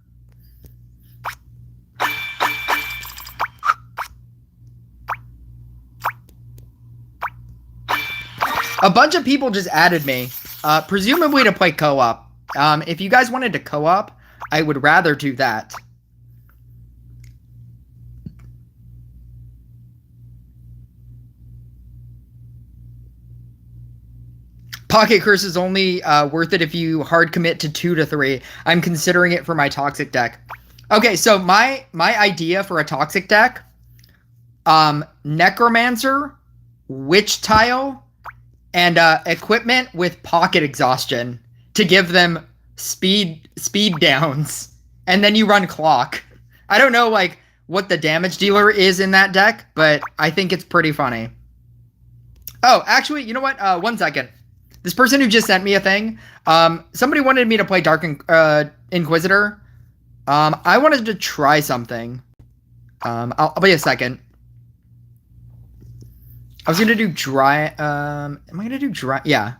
A bunch of people just added me, presumably to play co-op. If you guys wanted to co-op, I would rather do that. Pocket Curse is only worth it if you hard commit to 2 to 3. I'm considering it for my toxic deck. Okay, so my idea for a toxic deck, Necromancer, Witch Tile, and equipment with Pocket Exhaustion to give them speed downs. And then you run Clock. I don't know like what the damage dealer is in that deck, but I think it's pretty funny. Oh, actually, you know what? 1 second. This person who just sent me a thing, somebody wanted me to play Dark Inquisitor. I wanted to try something. I'll be a second. I was gonna do dry. Am I gonna do dry? Yeah.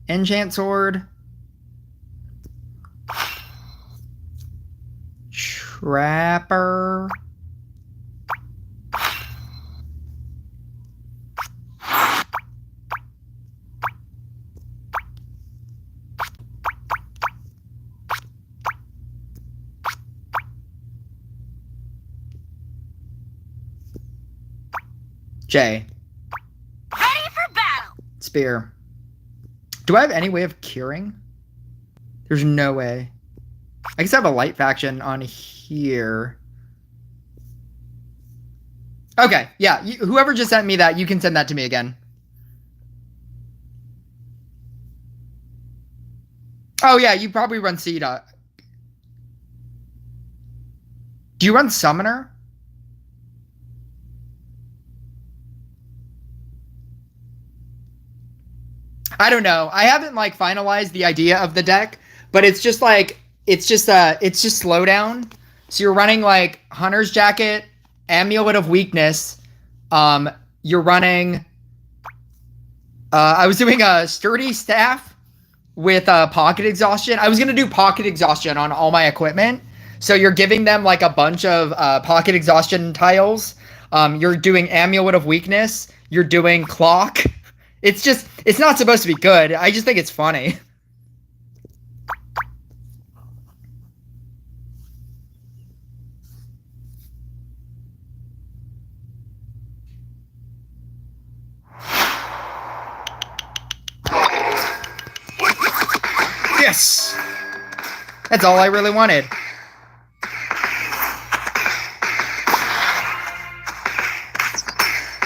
Enchant Sword. Trapper. J. Ready for battle. Spear. Do I have any way of curing? There's no way. I guess I have a light faction on here. Okay, yeah. Whoever just sent me that, you can send that to me again. Oh, yeah, you probably run Seed. Do you run Summoner? I don't know. I haven't like finalized the idea of the deck, but it's just like it's just slowdown. So you're running like Hunter's Jacket, Amulet of Weakness. You're running. I was doing a Sturdy Staff with Pocket Exhaustion. I was gonna do Pocket Exhaustion on all my equipment. So you're giving them like a bunch of Pocket Exhaustion tiles. You're doing Amulet of Weakness. You're doing Clock. It's not supposed to be good. I just think it's funny. Yes! That's all I really wanted.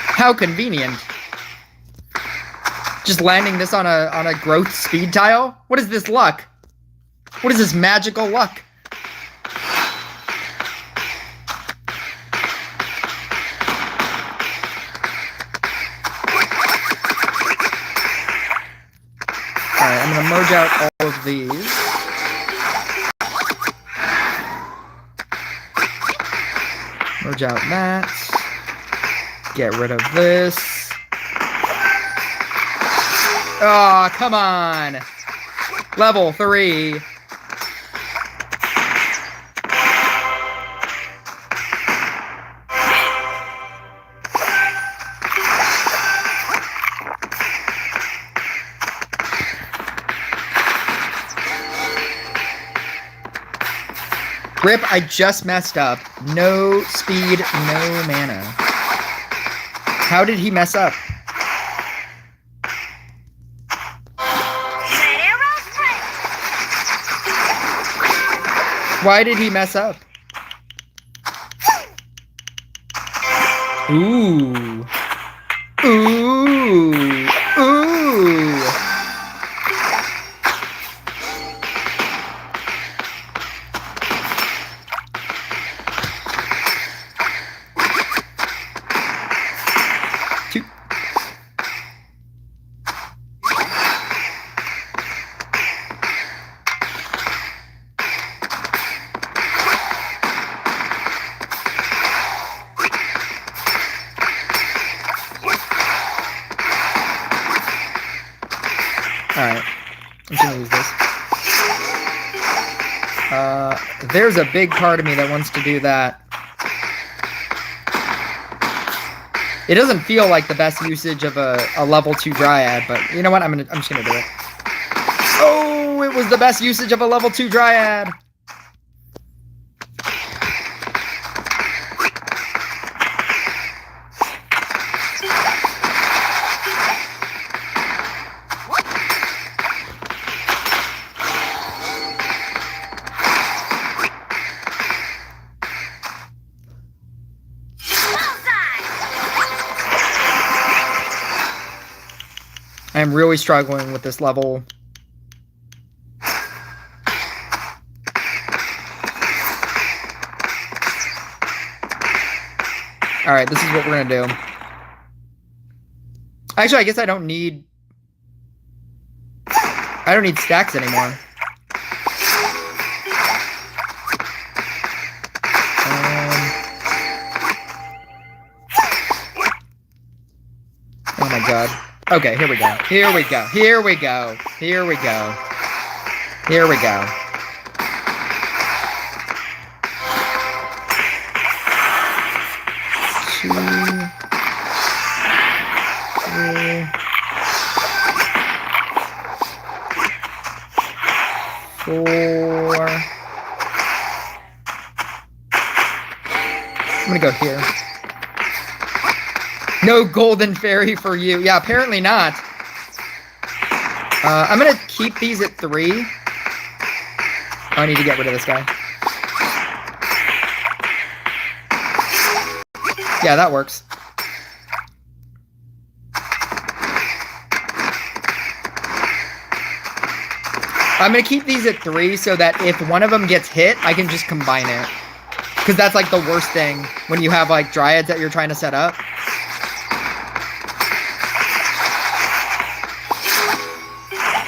How convenient. Just landing this on a growth speed tile? What is this luck? What is this magical luck? Alright, I'm gonna merge out all of these. Merge out that. Get rid of this. Oh, come on. Level 3. Rip, I just messed up. No speed, no mana. How did he mess up? Why did he mess up? Ooh. Ooh. Ooh. Two. Alright, I'm gonna use this. There's a big part of me that wants to do that. It doesn't feel like the best usage of a level 2 Dryad, but you know what? I'm just gonna do it. Oh, it was the best usage of a level 2 Dryad! I'm really struggling with this level. Alright, this is what we're gonna do. Actually, I guess I don't need stacks anymore. Oh my god. Okay, here we go. Here we go. Here we go. Here we go. Here we go. Two, three, 4. I'm gonna go here. No golden fairy for you. Yeah, apparently not. I'm gonna keep these at 3. Oh, I need to get rid of this guy. Yeah, that works. I'm gonna keep these at 3 so that if one of them gets hit, I can just combine it. Because that's like the worst thing when you have like dryads that you're trying to set up.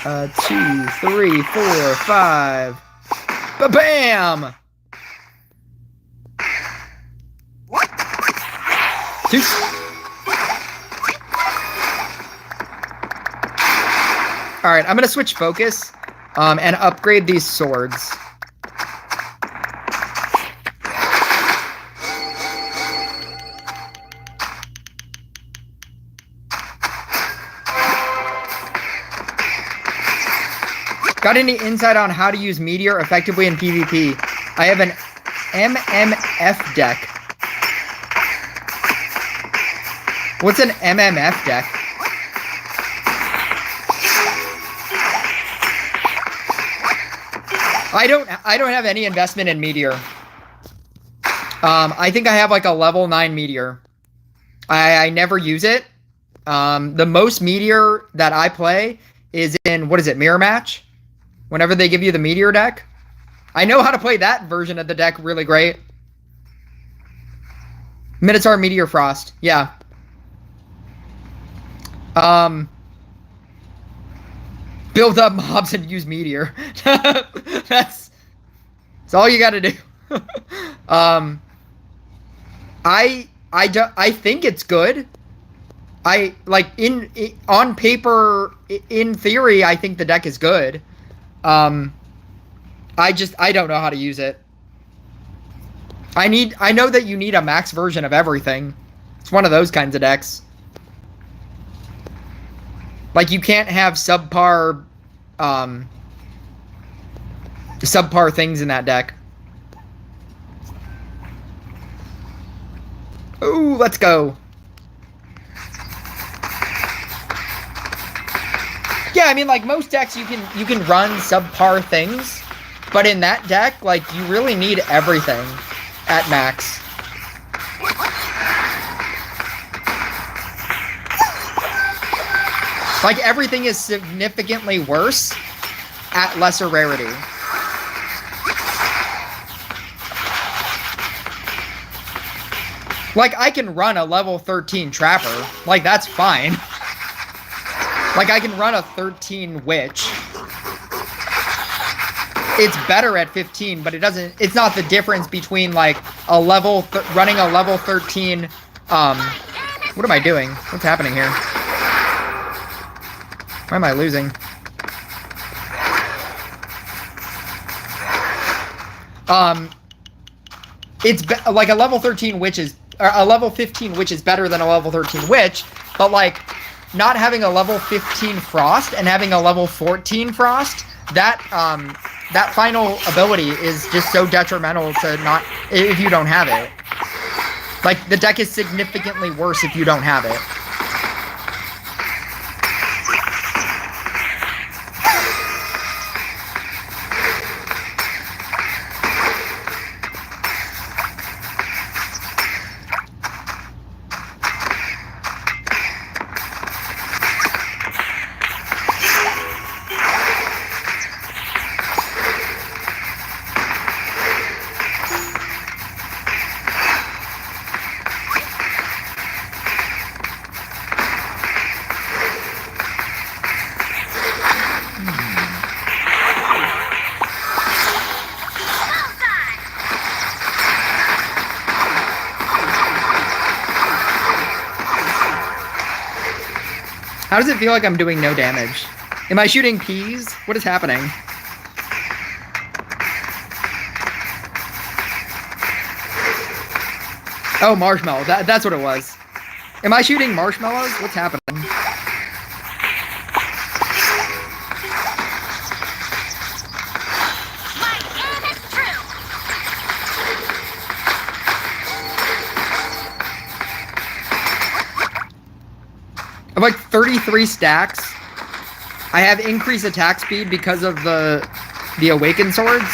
Uh, 2, 3, 4, 5. Ba-bam! 2. Alright, I'm gonna switch focus and upgrade these swords. Got any insight on how to use Meteor effectively in PvP? I have an MMF deck. What's an MMF deck? I don't have any investment in Meteor. I think I have like a level 9 Meteor. I never use it. The most Meteor that I play is in, what is it, Mirror Match? Whenever they give you the Meteor deck. I know how to play that version of the deck really great. Minotaur Meteor Frost. Yeah. Build up mobs and use Meteor. That's all you gotta do. I think it's good. On paper, in theory, I think the deck is good. I don't know how to use it. I know that you need a max version of everything. It's one of those kinds of decks. Like, you can't have subpar things in that deck. Ooh, let's go. Yeah, I mean, like, most decks you can run subpar things, but in that deck, like, you really need everything at max. Like, everything is significantly worse at lesser rarity. Like, I can run a level 13 Trapper. Like, that's fine. Like, I can run a 13 Witch. It's better at 15, but it's not the difference between, like, running a level 13, what am I doing? What's happening here? Why am I losing? It's like a level 13 Witch or a level 15 Witch is better than a level 13 Witch, but, like, not having a level 15 Frost and having a level 14 Frost, that final ability is just so detrimental to if you don't have it. Like, the deck is significantly worse if you don't have it. How does it feel like I'm doing no damage? Am I shooting peas? What is happening? Oh, marshmallow. That's what it was. Am I shooting marshmallows? What's happening? My aim is true. 33 stacks. I have increased attack speed because of the awakened swords,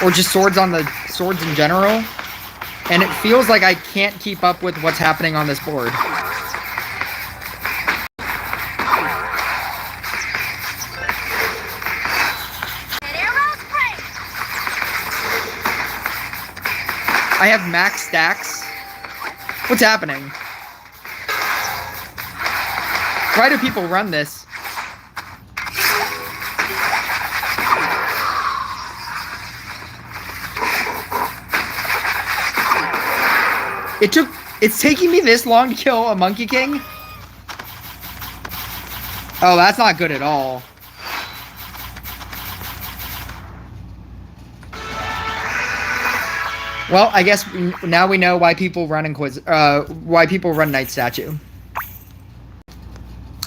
or just swords on the swords in general. And it feels like I can't keep up with what's happening on this board. I have max stacks. What's happening? Why do people run this? It's taking me this long to kill a Monkey King? Oh, that's not good at all. Well, I guess now we know why people run why people run Night Statue.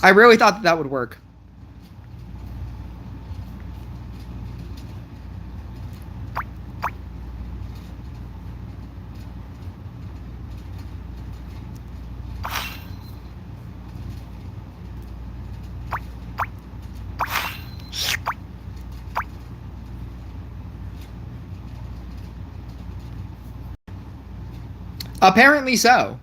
I really thought that would work. Apparently so.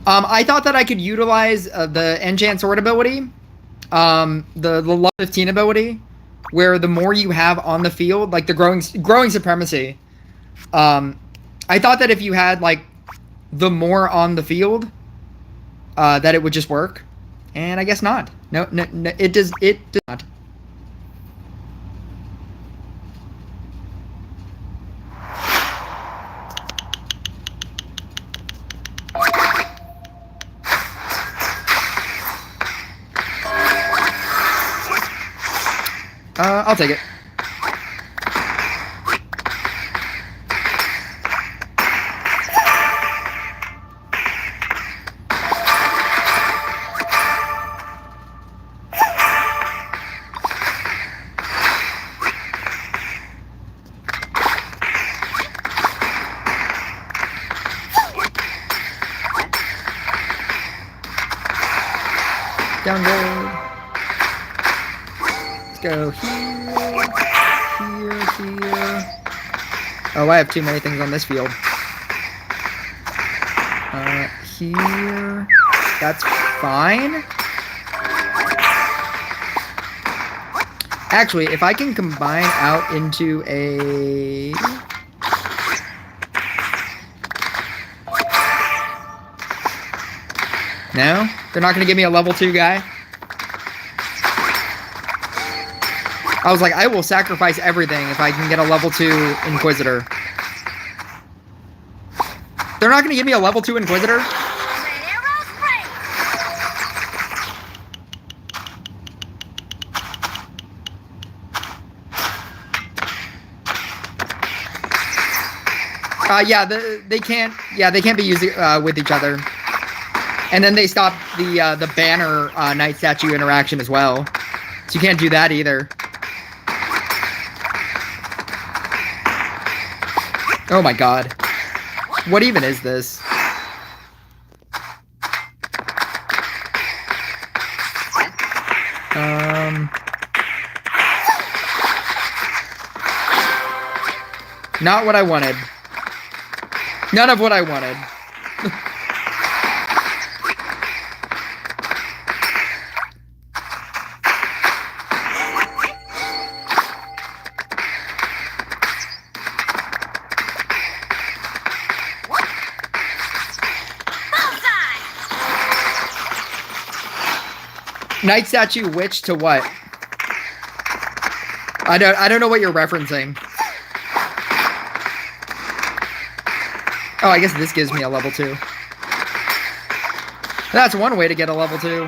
I thought that I could utilize the enchant sword ability, the level 15 ability, where the more you have on the field, like the growing supremacy. I thought that if you had like the more on the field, that it would just work, and I guess not. No, it does not. I'll take it. Downgrade. Let's go here, here. Oh, I have too many things on this field. Here. That's fine. Actually, if I can combine out into a... No? They're not going to give me a level 2 guy? I was like, I will sacrifice everything if I can get a level 2 Inquisitor. They're not going to give me a level 2 Inquisitor? Yeah, they can't. Yeah, they can't be used with each other. And then they stop the banner Night Statue interaction as well, so you can't do that either. Oh my god, what even is this? Not what I wanted. None of what I wanted. Night Statue Witch to what? I don't know what you're referencing. Oh, I guess this gives me a level 2. That's one way to get a level 2.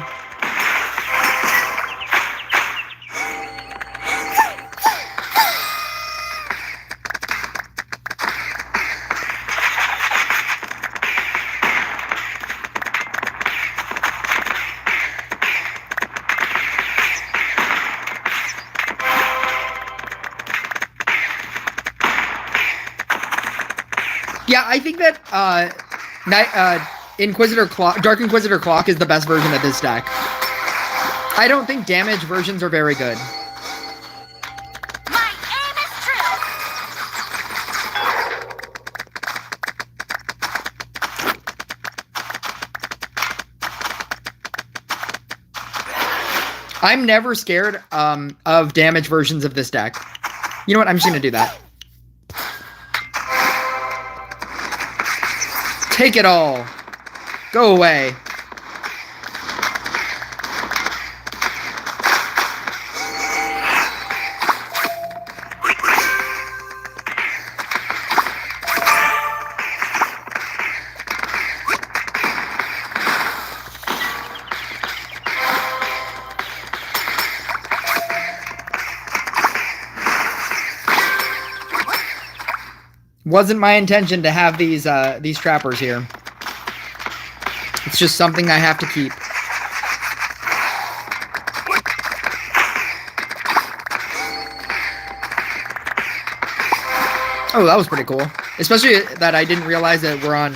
Yeah, I think that Dark Inquisitor Clock is the best version of this deck. I don't think damage versions are very good. My aim is true. I'm never scared of damage versions of this deck. You know what? I'm just gonna do that. Take it all. Go away. Wasn't my intention to have these trappers here. It's just something I have to keep. Oh, that was pretty cool. Especially that I didn't realize that we're on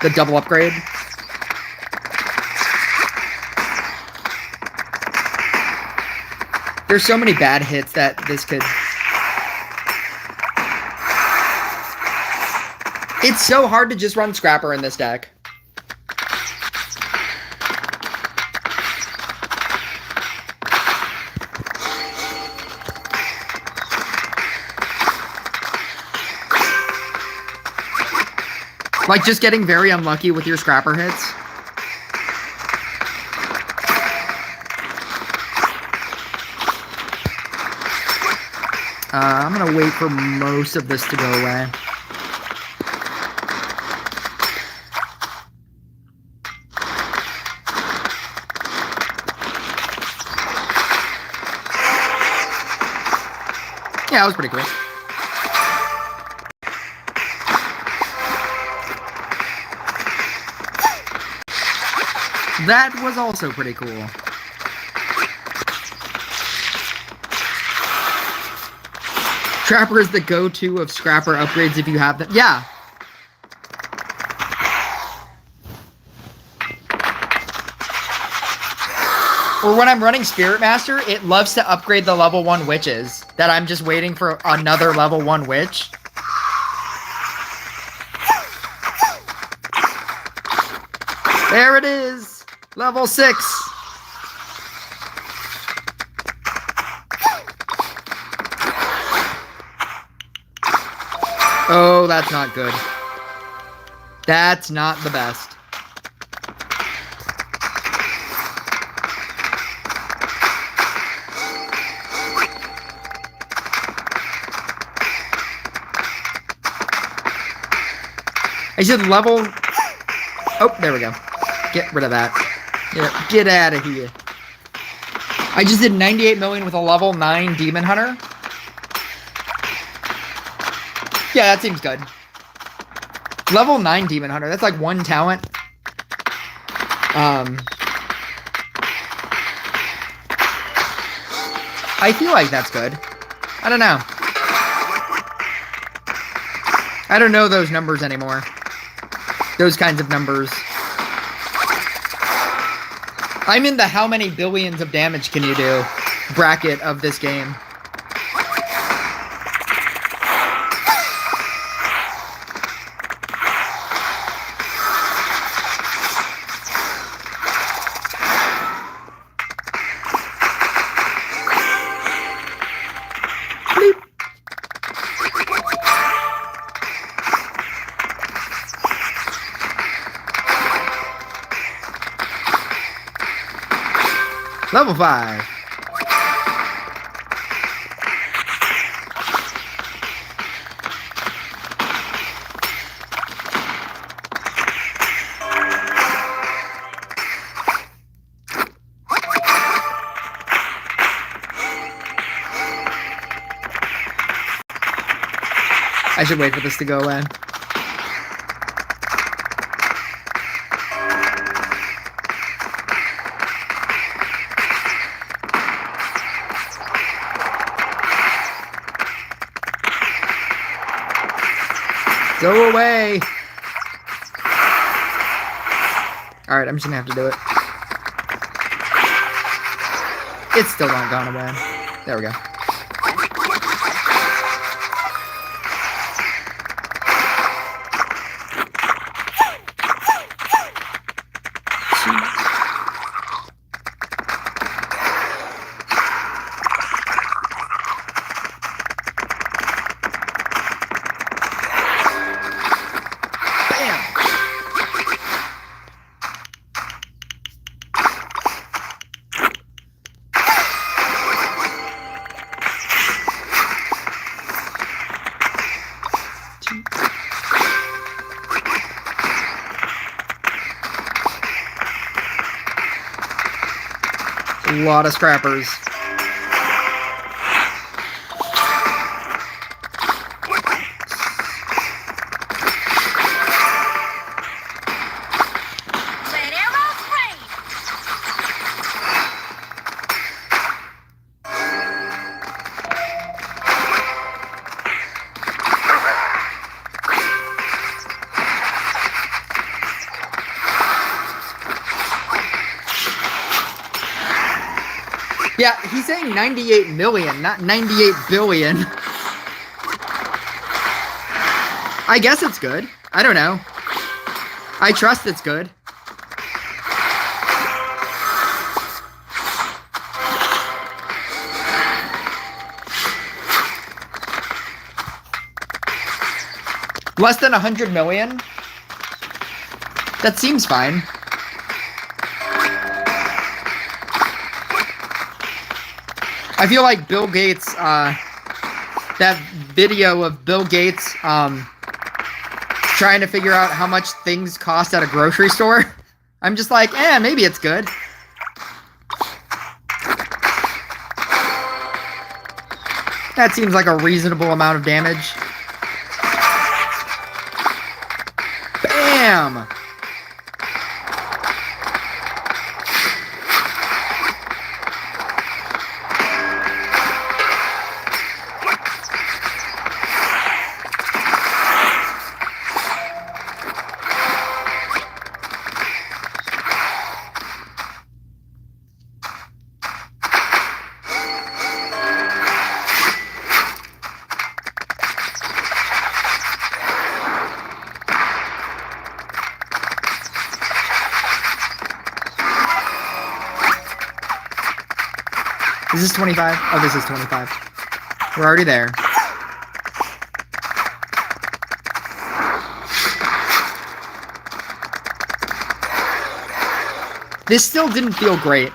the double upgrade. There's so many bad hits that this could... It's so hard to just run Scrapper in this deck. Like, just getting very unlucky with your Scrapper hits. I'm gonna wait for most of this to go away. Yeah, that was pretty cool. That was also pretty cool. Trapper is the go-to of Scrapper upgrades if you have them. Yeah. Or when I'm running Spirit Master, it loves to upgrade the level 1 witches. That I'm just waiting for another level 1 witch. There it is! Level 6! Oh, that's not good. That's not the best. I said level... Oh, there we go. Get rid of that. Yeah, get out of here. I just did 98 million with a level 9 Demon Hunter. Yeah, that seems good. Level 9 Demon Hunter. That's like 1 talent. I feel like that's good. I don't know. I don't know those numbers anymore. Those kinds of numbers. I'm in the how many billions of damage can you do bracket of this game. Level 5. I should wait for this to go away. Go away. Alright, I'm just gonna have to do it. It's still not gone away. There we go. A lot of scrappers. Let arrows rain. Yeah, he's saying 98 million, not 98 billion. I guess it's good. I don't know. I trust it's good. Less than 100 million? That seems fine. I feel like Bill Gates, that video of Bill Gates trying to figure out how much things cost at a grocery store. I'm just like, maybe it's good. That seems like a reasonable amount of damage. Bam! Is this 25? Oh, this is 25. We're already there. This still didn't feel great.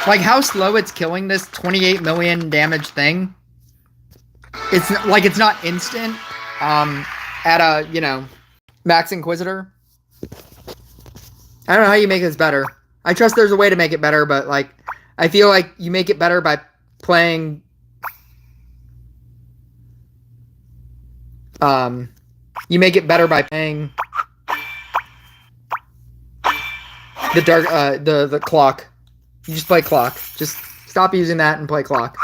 Like how slow it's killing this 28 million damage thing. It's like it's not instant. At a, you know, Max Inquisitor. I don't know how you make this better. I trust there's a way to make it better, but like I feel like you make it better by playing you make it better by playing the dark the clock. You just play clock. Just stop using that and play clock.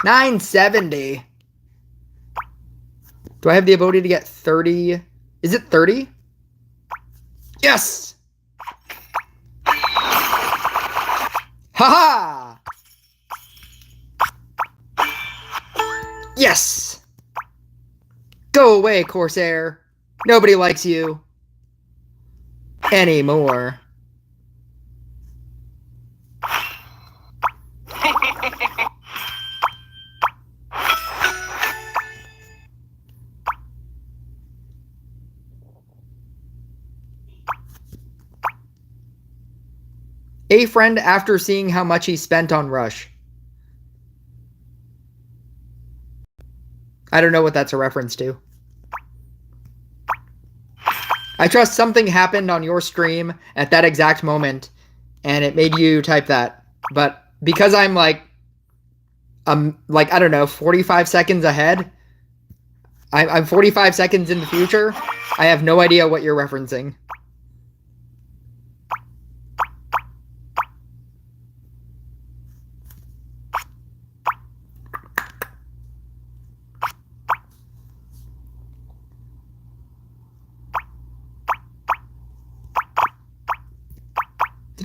970. Do I have the ability to get 30? Is it 30? Yes! Haha! Yes! Go away, Corsair. Nobody likes you anymore. A friend after seeing how much he spent on Rush. I don't know what that's a reference to. I trust something happened on your stream at that exact moment, and it made you type that. But because I'm like, I don't know, 45 seconds ahead, I'm 45 seconds in the future, I have no idea what you're referencing.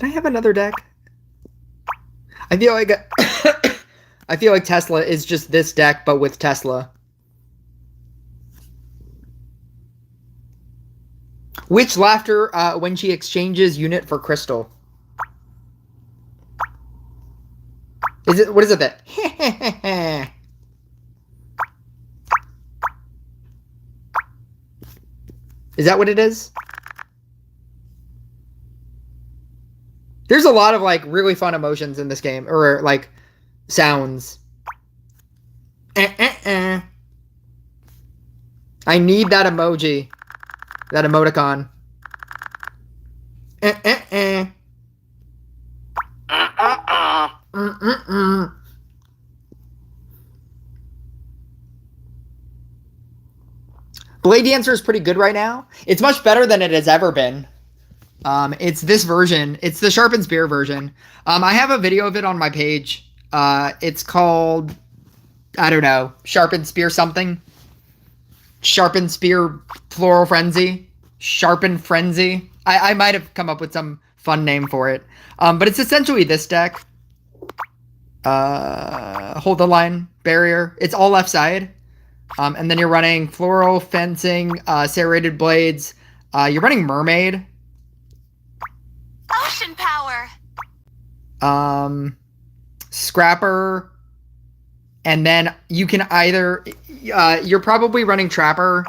Did I have another deck? I feel like I feel like Tesla is just this deck, but with Tesla. Which laughter when she exchanges unit for crystal? Is it, what is it that? Is that what it is? There's a lot of like really fun emotions in this game, or like sounds. I need that emoji, that emoticon. Blade Dancer is pretty good right now. It's much better than it has ever been. It's this version. It's the Sharpened Spear version. I have a video of it on my page. It's called, I don't know, Sharpened Spear something. Sharpened Spear Floral Frenzy. Sharpened Frenzy. I might have come up with some fun name for it. But it's essentially this deck. Hold the line, barrier. It's all left side. And then you're running Floral, Fencing, Serrated Blades. You're running Mermaid. Ocean power. Scrapper. And then you can either... you're probably running Trapper.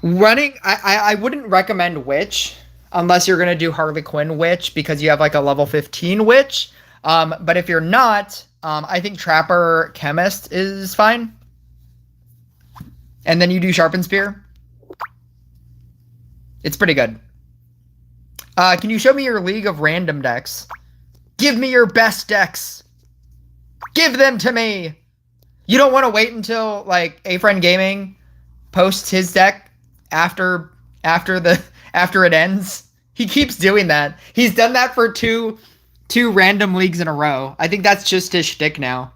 I wouldn't recommend Witch. Unless you're going to do Harley Quinn Witch. Because you have like a level 15 Witch. But if you're not... I think Trapper Chemist is fine. And then you do Sharpened Spear. It's pretty good. Can you show me your League of Random decks? Give me your best decks. Give them to me. You don't want to wait until like A-Friend Gaming posts his deck after it ends. He keeps doing that. He's done that for two random leagues in a row. I think that's just his shtick now.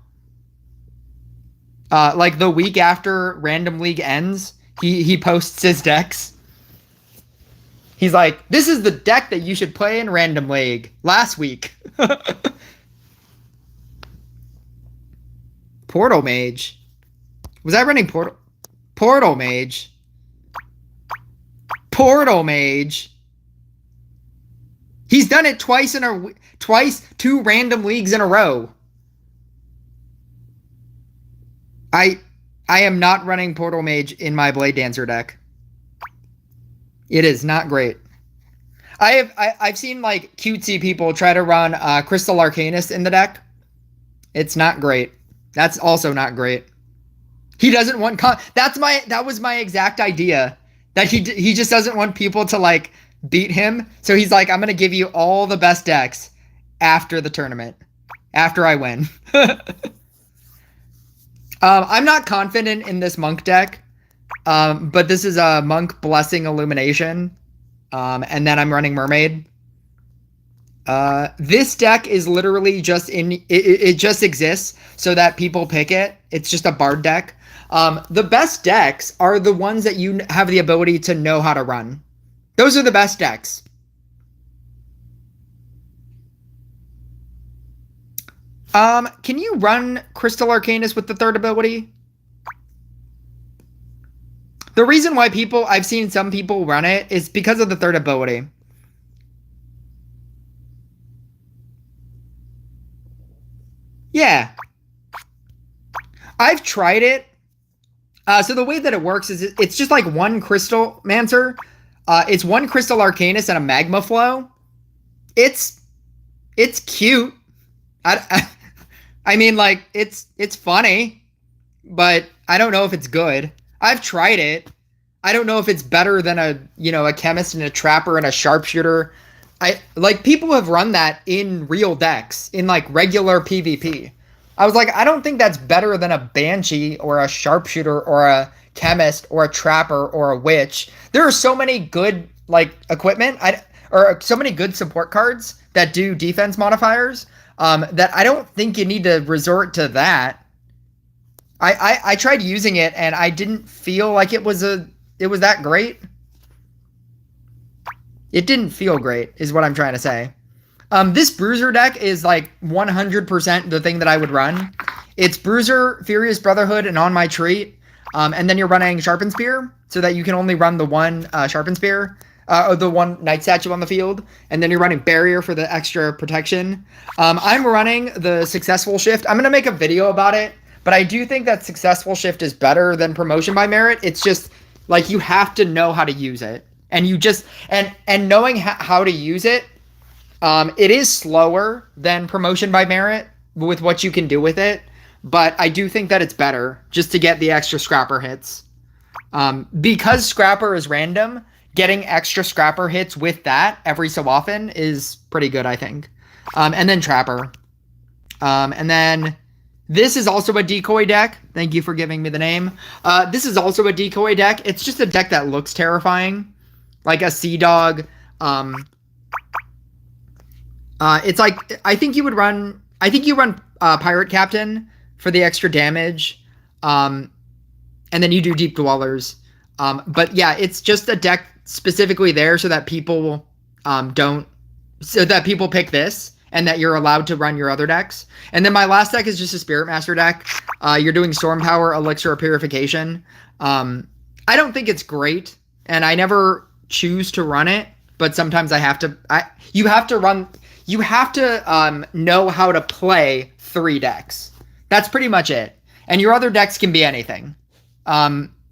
Like the week after Random League ends, he posts his decks. He's like, this is the deck that you should play in Random League last week. Portal Mage. Was I running Portal Mage? Portal Mage. He's done it twice, 2 Random Leagues in a row. I am not running Portal Mage in my Blade Dancer deck. It is not great. I've seen like cutesy people try to run Crystal Arcanist in the deck. It's not great. That's also not great. He doesn't want that was my exact idea. That he just doesn't want people to like beat him. So he's like, I'm gonna give you all the best decks after the tournament. After I win. I'm not confident in this Monk deck. But this is a Monk Blessing Illumination. And then I'm running Mermaid. This deck is literally just it just exists so that people pick it. It's just a Bard deck. The best decks are the ones that you have the ability to know how to run. Those are the best decks. Can you run Crystal Arcanist with the 3rd ability? The reason why I've seen some people run it is because of the 3rd ability. Yeah. I've tried it. So the way that it works is it's just like one Crystal Mancer. It's one Crystal Arcanist and a Magma Flow. It's cute. I mean, like, it's funny. But I don't know if it's good. I've tried it. I don't know if it's better than a chemist and a trapper and a sharpshooter. People have run that in real decks, in like regular PvP. I was like, I don't think that's better than a banshee or a sharpshooter or a chemist or a trapper or a witch. There are so many good like equipment or so many good support cards that do defense modifiers that I don't think you need to resort to that. I tried using it and I didn't feel like it was that great. It didn't feel great, is what I'm trying to say. This Bruiser deck is like 100% the thing that I would run. It's Bruiser, Furious Brotherhood, and On My Treat. And then you're running Sharpen Spear, so that you can only run the one Sharpen Spear, or the one Night Statue on the field. And then you're running Barrier for the extra protection. I'm running the Successful Shift. I'm going to make a video about it, but I do think that Successful Shift is better than Promotion by Merit. It's just, like, you have to know how to use it. And you just, and knowing how to use it, it is slower than Promotion by Merit with what you can do with it, but I do think that it's better just to get the extra Scrapper hits. Because Scrapper is random, getting extra Scrapper hits with that every so often is pretty good, I think. And then Trapper. And then this is also a Decoy deck. Thank you for giving me the name. This is also a Decoy deck. It's just a deck that looks terrifying. Like a Sea Dog. It's like, I think you run Pirate Captain for the extra damage. And then you do Deep Dwellers. But yeah, it's just a deck specifically there so that people people pick this and that you're allowed to run your other decks. And then my last deck is just a Spirit Master deck. You're doing Storm Power, Elixir of Purification. I don't think it's great, and I never choose to run it, but sometimes I have to. You have to know how to play 3 decks. That's pretty much it. And your other decks can be anything.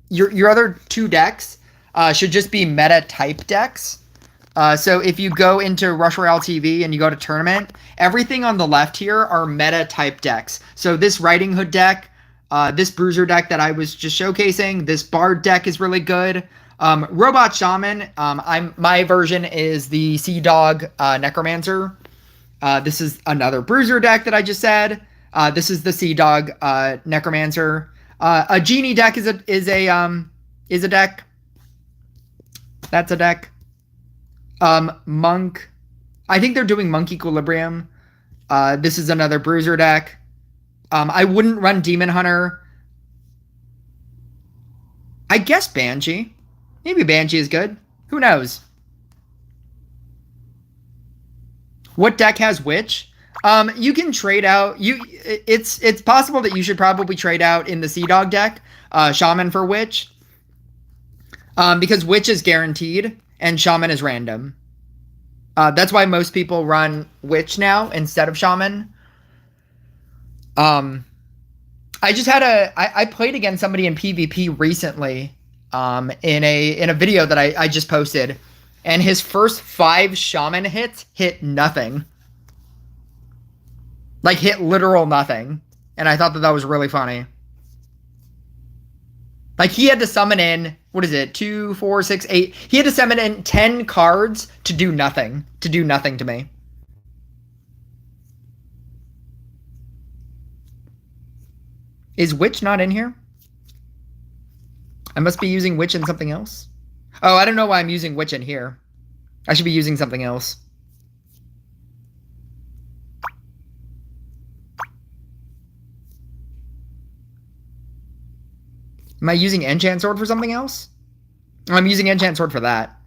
Your other 2 decks should just be meta type decks. So if you go into Rush Royale TV and you go to Tournament, everything on the left here are meta type decks. So this Riding Hood deck, this Bruiser deck that I was just showcasing, this Bard deck is really good. Robot Shaman, my version is the Sea Dog Necromancer. This is another Bruiser deck that I just said. This is the Sea Dog Necromancer. A Genie deck is a deck. That's a deck. Monk. I think they're doing Monk Equilibrium. This is another Bruiser deck. I wouldn't run Demon Hunter. I guess Banshee. Maybe Banshee is good. Who knows? What deck has Witch? You can trade out. It's possible that you should probably trade out in the Sea Dog deck, Shaman for Witch. Because Witch is guaranteed and Shaman is random. That's why most people run Witch now instead of Shaman. I played against somebody in PvP recently, in a video that I just posted, and his first 5 Shaman hits hit nothing. Like, hit literal nothing. And I thought that was really funny. Like, he had to summon in, what is it, 2, 4, 6, 8. He had to summon in 10 cards to do nothing. To do nothing to me. Is Witch not in here? I must be using Witch in something else. Oh, I don't know why I'm using Witch in here. I should be using something else. Am I using Enchant Sword for something else? I'm using Enchant Sword for that.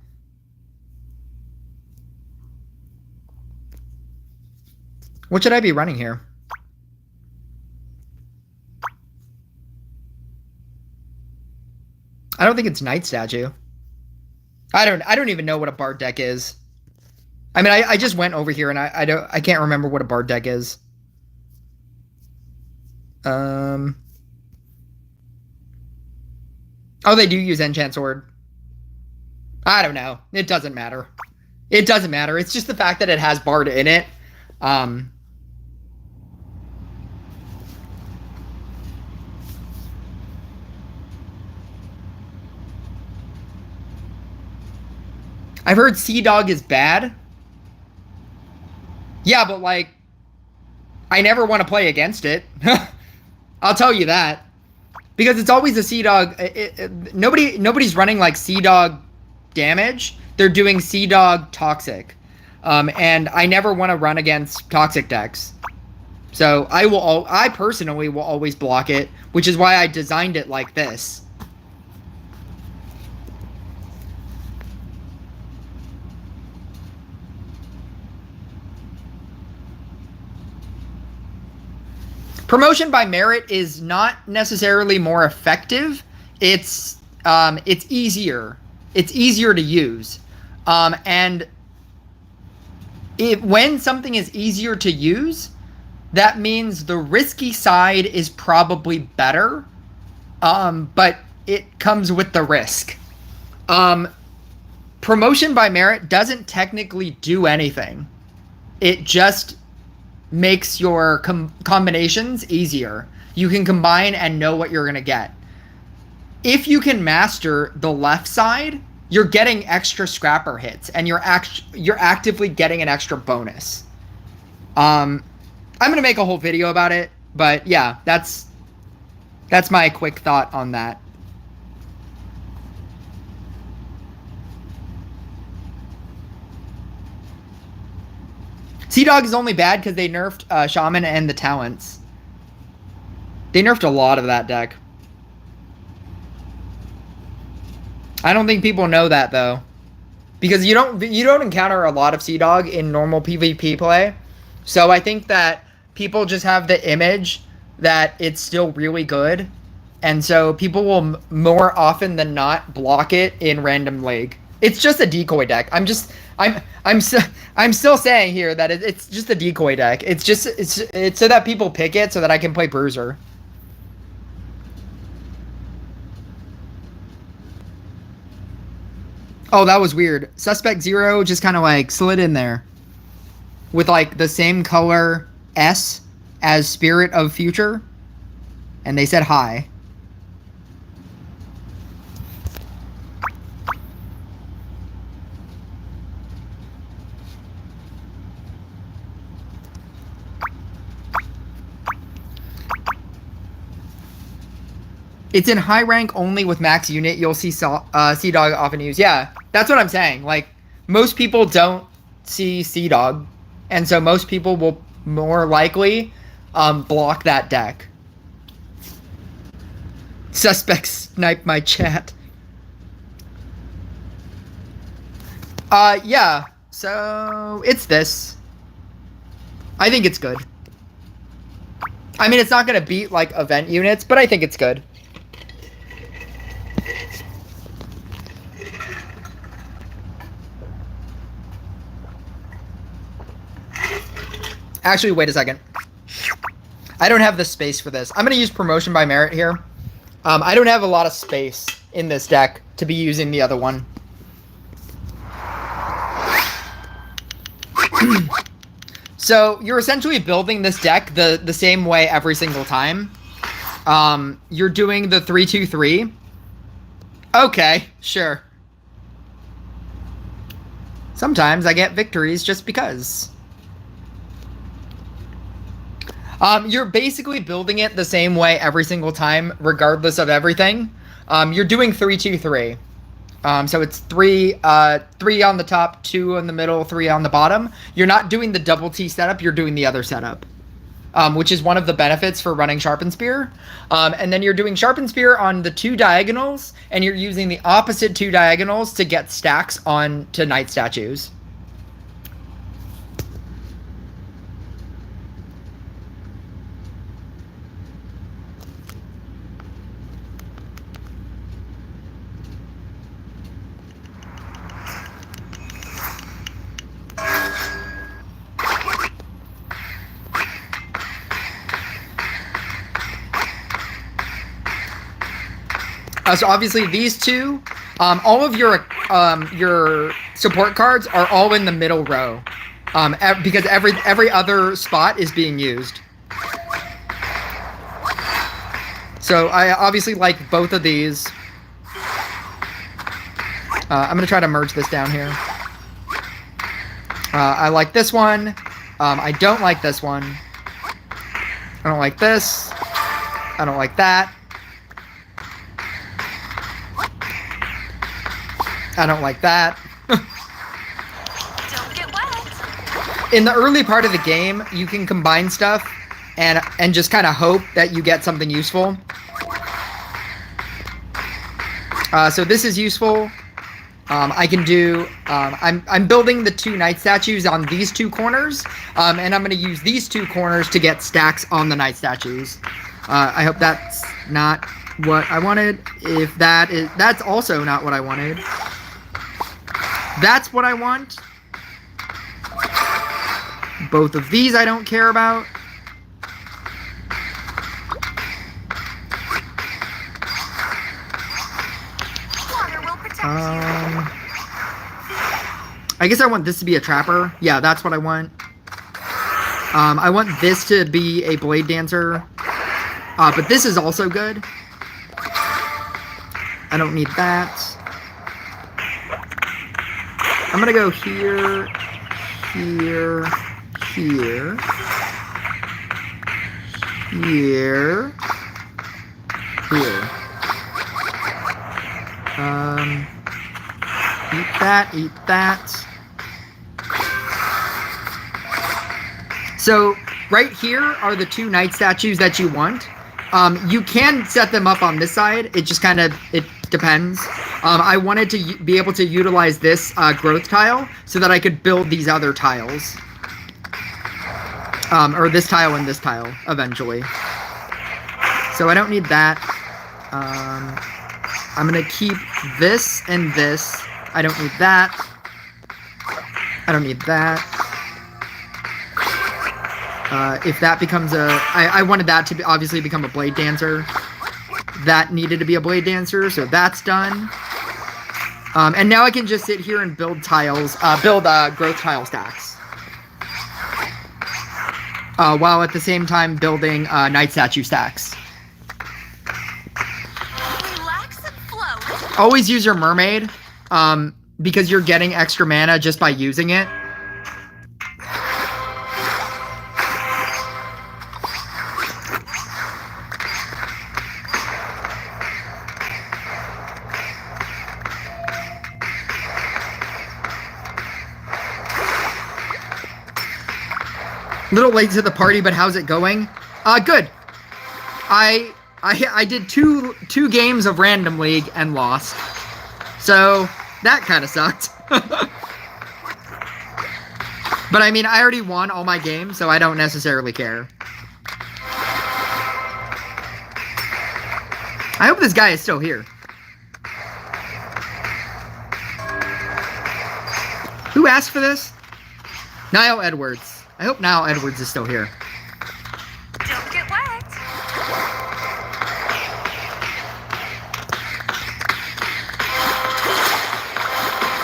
What should I be running here? I don't think it's Night Statue. I don't even know what a Bard deck is. I mean, I just went over here and I can't remember what a Bard deck is. Oh, they do use Enchant Sword. I don't know. It doesn't matter. It doesn't matter. It's just the fact that it has Bard in it. I've heard Sea Dog is bad. Yeah, but like, I never want to play against it. I'll tell you that. Because it's always a Sea Dog. Nobody's running like Sea Dog damage. They're doing Sea Dog toxic. And I never want to run against toxic decks. So I personally will always block it, which is why I designed it like this. Promotion by merit is not necessarily more effective. It's easier. It's easier to use. And when something is easier to use, that means the risky side is probably better. But it comes with the risk. Promotion by merit doesn't technically do anything. It just makes your combinations easier. You can combine and know what you're going to get. If you can master the left side, you're getting extra scrapper hits, and you're actively getting an extra bonus. I'm going to make a whole video about it, but yeah, that's my quick thought on that. Sea-Dog is only bad because they nerfed Shaman and the talents. They nerfed a lot of that deck. I don't think people know that though, because you don't encounter a lot of Sea-Dog in normal PvP play. So I think that people just have the image that it's still really good, and so people will more often than not block it in random league. It's just a decoy deck. I'm still saying here that it's just a decoy deck. It's so that people pick it so that I can play Bruiser. Oh, that was weird. Suspect 0 just kind of like slid in there with like the same color S as Spirit of Future, and they said hi. It's in high rank only with max unit. You'll see Sea-Dog often used. Yeah, that's what I'm saying. Like, most people don't see Sea-Dog, and so most people will more likely block that deck. Suspects snipe my chat. Yeah. So it's this. I think it's good. I mean, it's not gonna beat like event units, but I think it's good. Actually, wait a second. I don't have the space for this. I'm going to use Promotion by Merit here. I don't have a lot of space in this deck to be using the other one. So, you're essentially building this deck the same way every single time. You're doing the 3-2-3. Okay, sure. Sometimes I get victories just because. You're basically building it the same way every single time, regardless of everything. You're doing 3-2-3. So it's 3 on the top, 2 in the middle, 3 on the bottom. You're not doing the double T setup, you're doing the other setup. Which is one of the benefits for running Sharpened Spear. And then you're doing Sharpened Spear on the 2 diagonals, and you're using the opposite 2 diagonals to get stacks on to Knight statues. So obviously these two, all of your support cards are all in the middle row, because every other spot is being used. So I obviously like both of these. I'm gonna try to merge this down here. I like this one. I don't like this one. I don't like this. I don't like that. I don't like that. Don't get wet. In the early part of the game, you can combine stuff and just kind of hope that you get something useful. So this is useful. I can do, I'm building the 2 knight statues on these 2 corners, and I'm going to use these 2 corners to get stacks on the knight statues. I hope that's not what I wanted. If that is, that's also not what I wanted. That's what I want. Both of these I don't care about. I guess I want this to be a trapper. Yeah, that's what I want. I want this to be a blade dancer. But this is also good. I don't need that. I'm gonna go here, here, here, here, here. Eat that, eat that. So right here are the 2 knight statues that you want. You can set them up on this side. It just kind of, it depends. I wanted to be able to utilize this growth tile so that I could build these other tiles. Or this tile and this tile eventually. So I don't need that. I'm going to keep this and this. I don't need that. I don't need that. If that becomes a... I wanted that to obviously become a blade dancer. That needed to be a blade dancer, so that's done. And now I can just sit here and build tiles, growth tile stacks. While at the same time building knight statue stacks. Relax and float. Always use your mermaid, because you're getting extra mana just by using it. Little late to the party, but how's it going? Good. I did two games of Random League and lost. So that kind of sucked. But I mean, I already won all my games, so I don't necessarily care. I hope this guy is still here. Who asked for this? Niall Edwards. I hope Niall Edwards is still here. Don't get wet.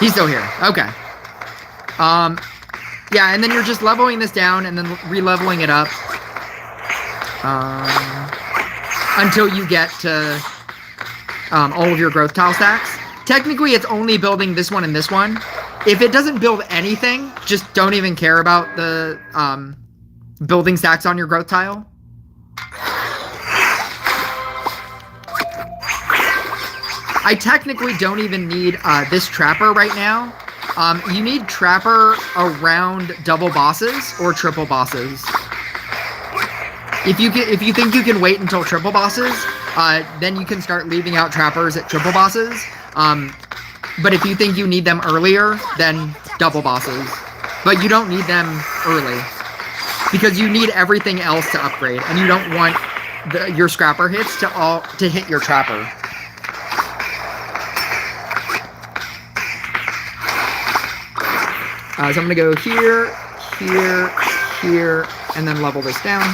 He's still here. Okay. Yeah, and then you're just leveling this down and then re-leveling it up. Until you get to all of your growth tile stacks. Technically, it's only building this one and this one. If it doesn't build anything, just don't even care about the building stacks on your growth tile. I technically don't even need this trapper right now. You need trapper around double bosses or triple bosses. If you think you can wait until triple bosses, then you can start leaving out trappers at triple bosses. But if you think you need them earlier, then double bosses. But you don't need them early. Because you need everything else to upgrade. And you don't want your scrapper hits to hit your trapper. So I'm going to go here, here, here, and then level this down.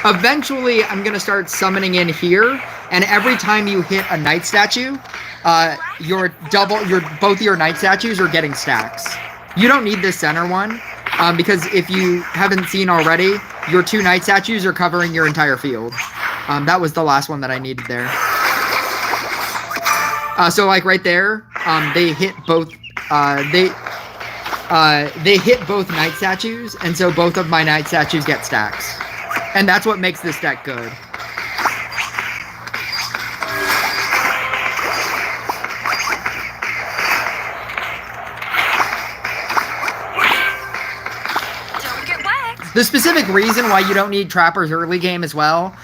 Eventually, I'm going to start summoning in here, and every time you hit a knight statue, both your knight statues are getting stacks. You don't need this center one, because if you haven't seen already, your 2 knight statues are covering your entire field. That was the last one that I needed there. So like right there, they hit both. They hit both knight statues, and so both of my knight statues get stacks. And that's what makes this deck good. Don't get wet. The specific reason why you don't need trappers early game as well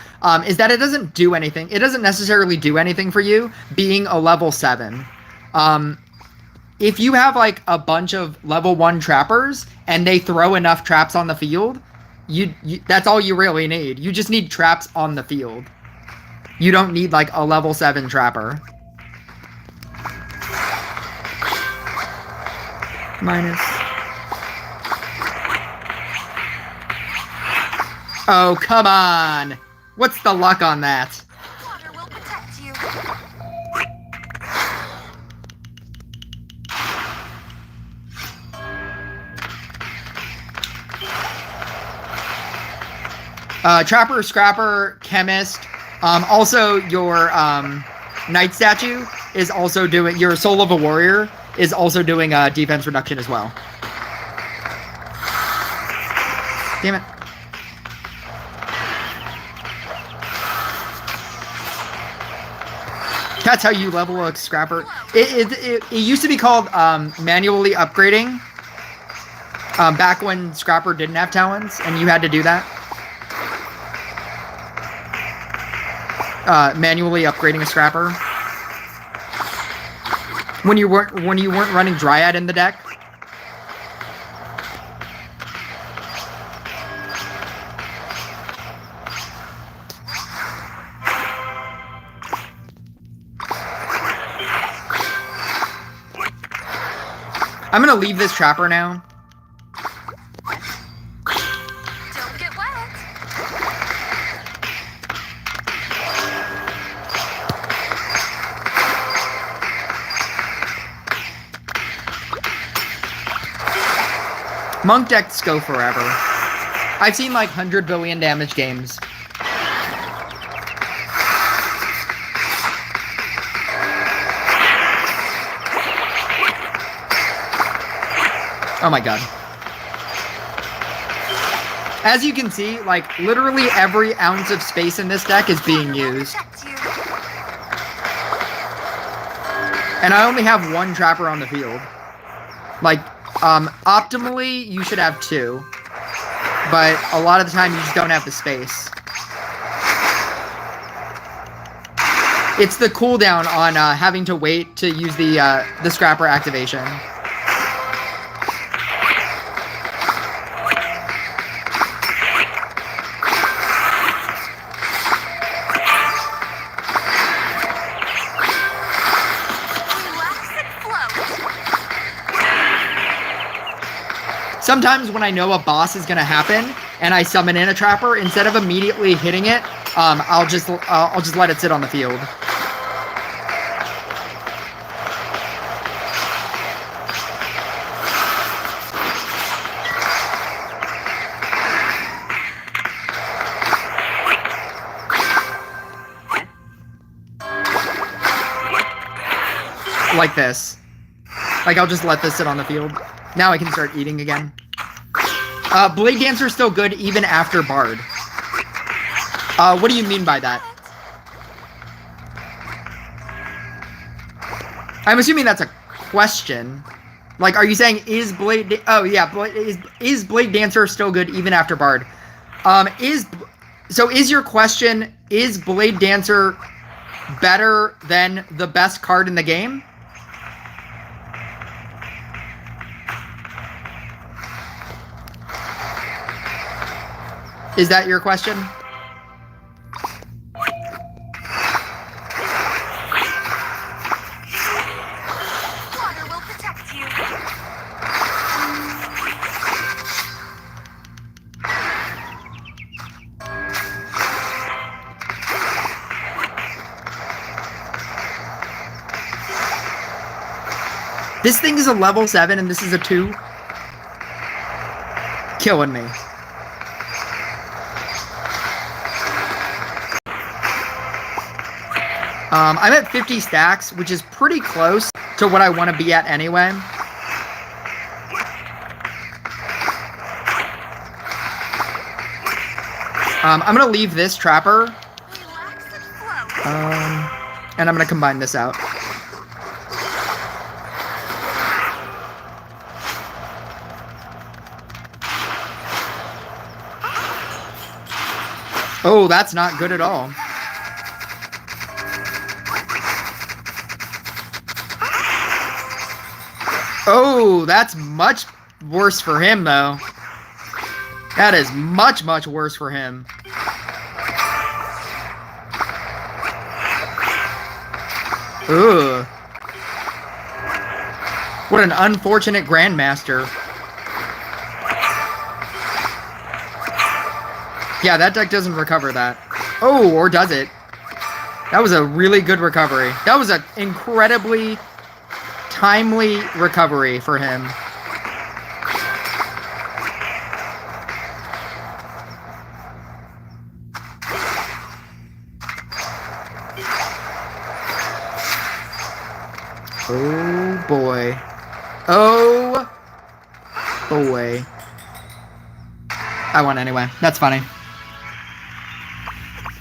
is that it doesn't do anything. It doesn't necessarily do anything for you being a level 7. If you have like a bunch of level 1 trappers and they throw enough traps on the field, you that's all you really need. You just need traps on the field. You don't need like a level 7 trapper. Minus. Oh, come on. What's the luck on that? Water will protect you. Trapper, Scrapper, Chemist. Also, your Knight Statue is also doing... Your Soul of a Warrior is also doing defense reduction as well. Damn it. That's how you level a Scrapper. It used to be called manually upgrading. Back when Scrapper didn't have talents and you had to do that. Manually upgrading a Scrapper. When you weren't running Dryad in the deck. I'm gonna leave this Trapper now. Don't get wet. Monk decks go forever. I've seen like 100 billion damage games. Oh my god. As you can see, like, literally every ounce of space in this deck is being used. And I only have one Trapper on the field. Like, optimally, you should have 2. But a lot of the time, you just don't have the space. It's the cooldown on having to wait to use the Scrapper activation. Sometimes when I know a boss is gonna happen and I summon in a Trapper, instead of immediately hitting it, I'll just let it sit on the field. Like this. Like, I'll just let this sit on the field. Now I can start eating again. Blade Dancer's still good even after Bard. What do you mean by that? I'm assuming that's a question. Like, are you saying, is Blade... Oh, yeah, is Blade Dancer still good even after Bard? So is your question, is Blade Dancer better than the best card in the game? Is that your question? Water will protect you. This thing is a level 7 and this is a 2. Killing me. I'm at 50 stacks, which is pretty close to what I want to be at anyway. I'm going to leave this Trapper. Relax and float. And I'm going to combine this out. Oh, that's not good at all. Oh, that's much worse for him, though. That is much, much worse for him. Ugh. What an unfortunate Grandmaster. Yeah, that deck doesn't recover that. Oh, or does it? That was a really good recovery. That was an incredibly timely recovery for him. Oh boy. Oh boy. I won anyway. That's funny.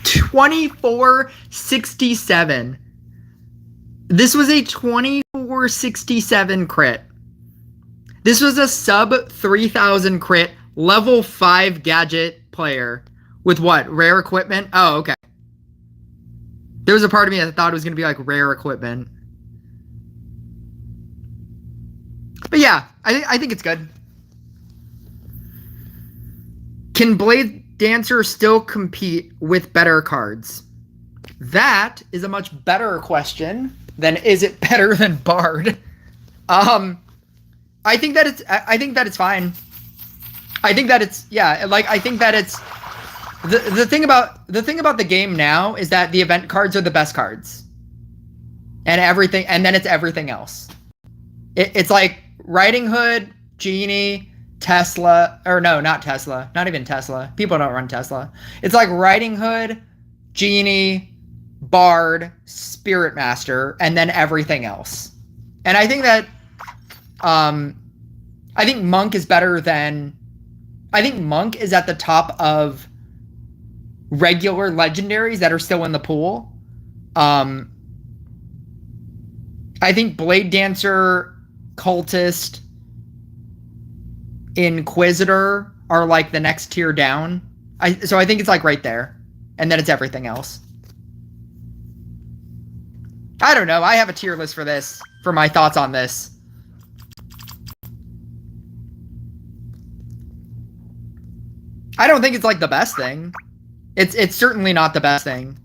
2467. This was a 2467 crit. This was a sub 3000 crit level 5 gadget player with what? Rare equipment? Oh, okay. There was a part of me that thought it was going to be like rare equipment. But yeah, I think it's good. Can Blade Dancer still compete with better cards? That is a much better question than is it better than Bard? I think that it's fine. I think that it's the thing about the game now is that the event cards are the best cards. And everything, and then it's everything else. It's like Riding Hood, Genie, Tesla, or no, not Tesla, not even Tesla. People don't run Tesla. It's like Riding Hood, Genie, Bard, Spirit Master, and then everything else. And I think that, I think Monk is better than, I think Monk is at the top of regular legendaries that are still in the pool. I think Blade Dancer, Cultist, Inquisitor are like the next tier down. So I think it's like right there. And then it's everything else. I don't know. I have a tier list for this, for my thoughts on this. I don't think it's like the best thing. It's certainly not the best thing.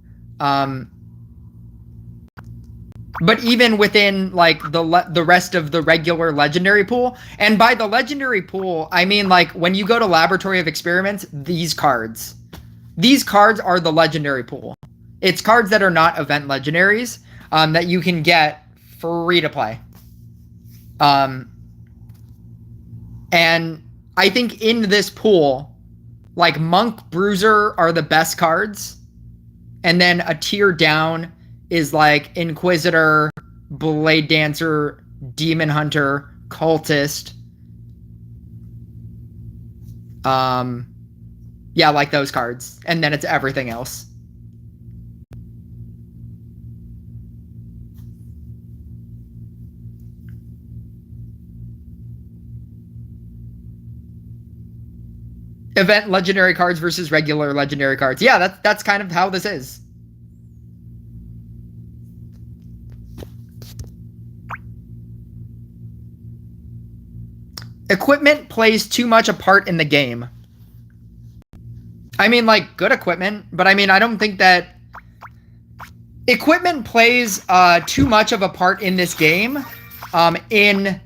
But even within like the rest of the regular legendary pool, and by the legendary pool, I mean like when you go to Laboratory of Experiments, these cards are the legendary pool. It's cards that are not event legendaries that you can get free to play. And I think in this pool, like Monk, Bruiser are the best cards, and then a tier down is like Inquisitor, Blade Dancer, Demon Hunter, Cultist. Yeah, like those cards. And then it's everything else. Event legendary cards versus regular legendary cards. Yeah, that's kind of how this is. Equipment plays too much a part in the game. I mean, like, good equipment, but I mean, I don't think that equipment plays too much of a part in this game in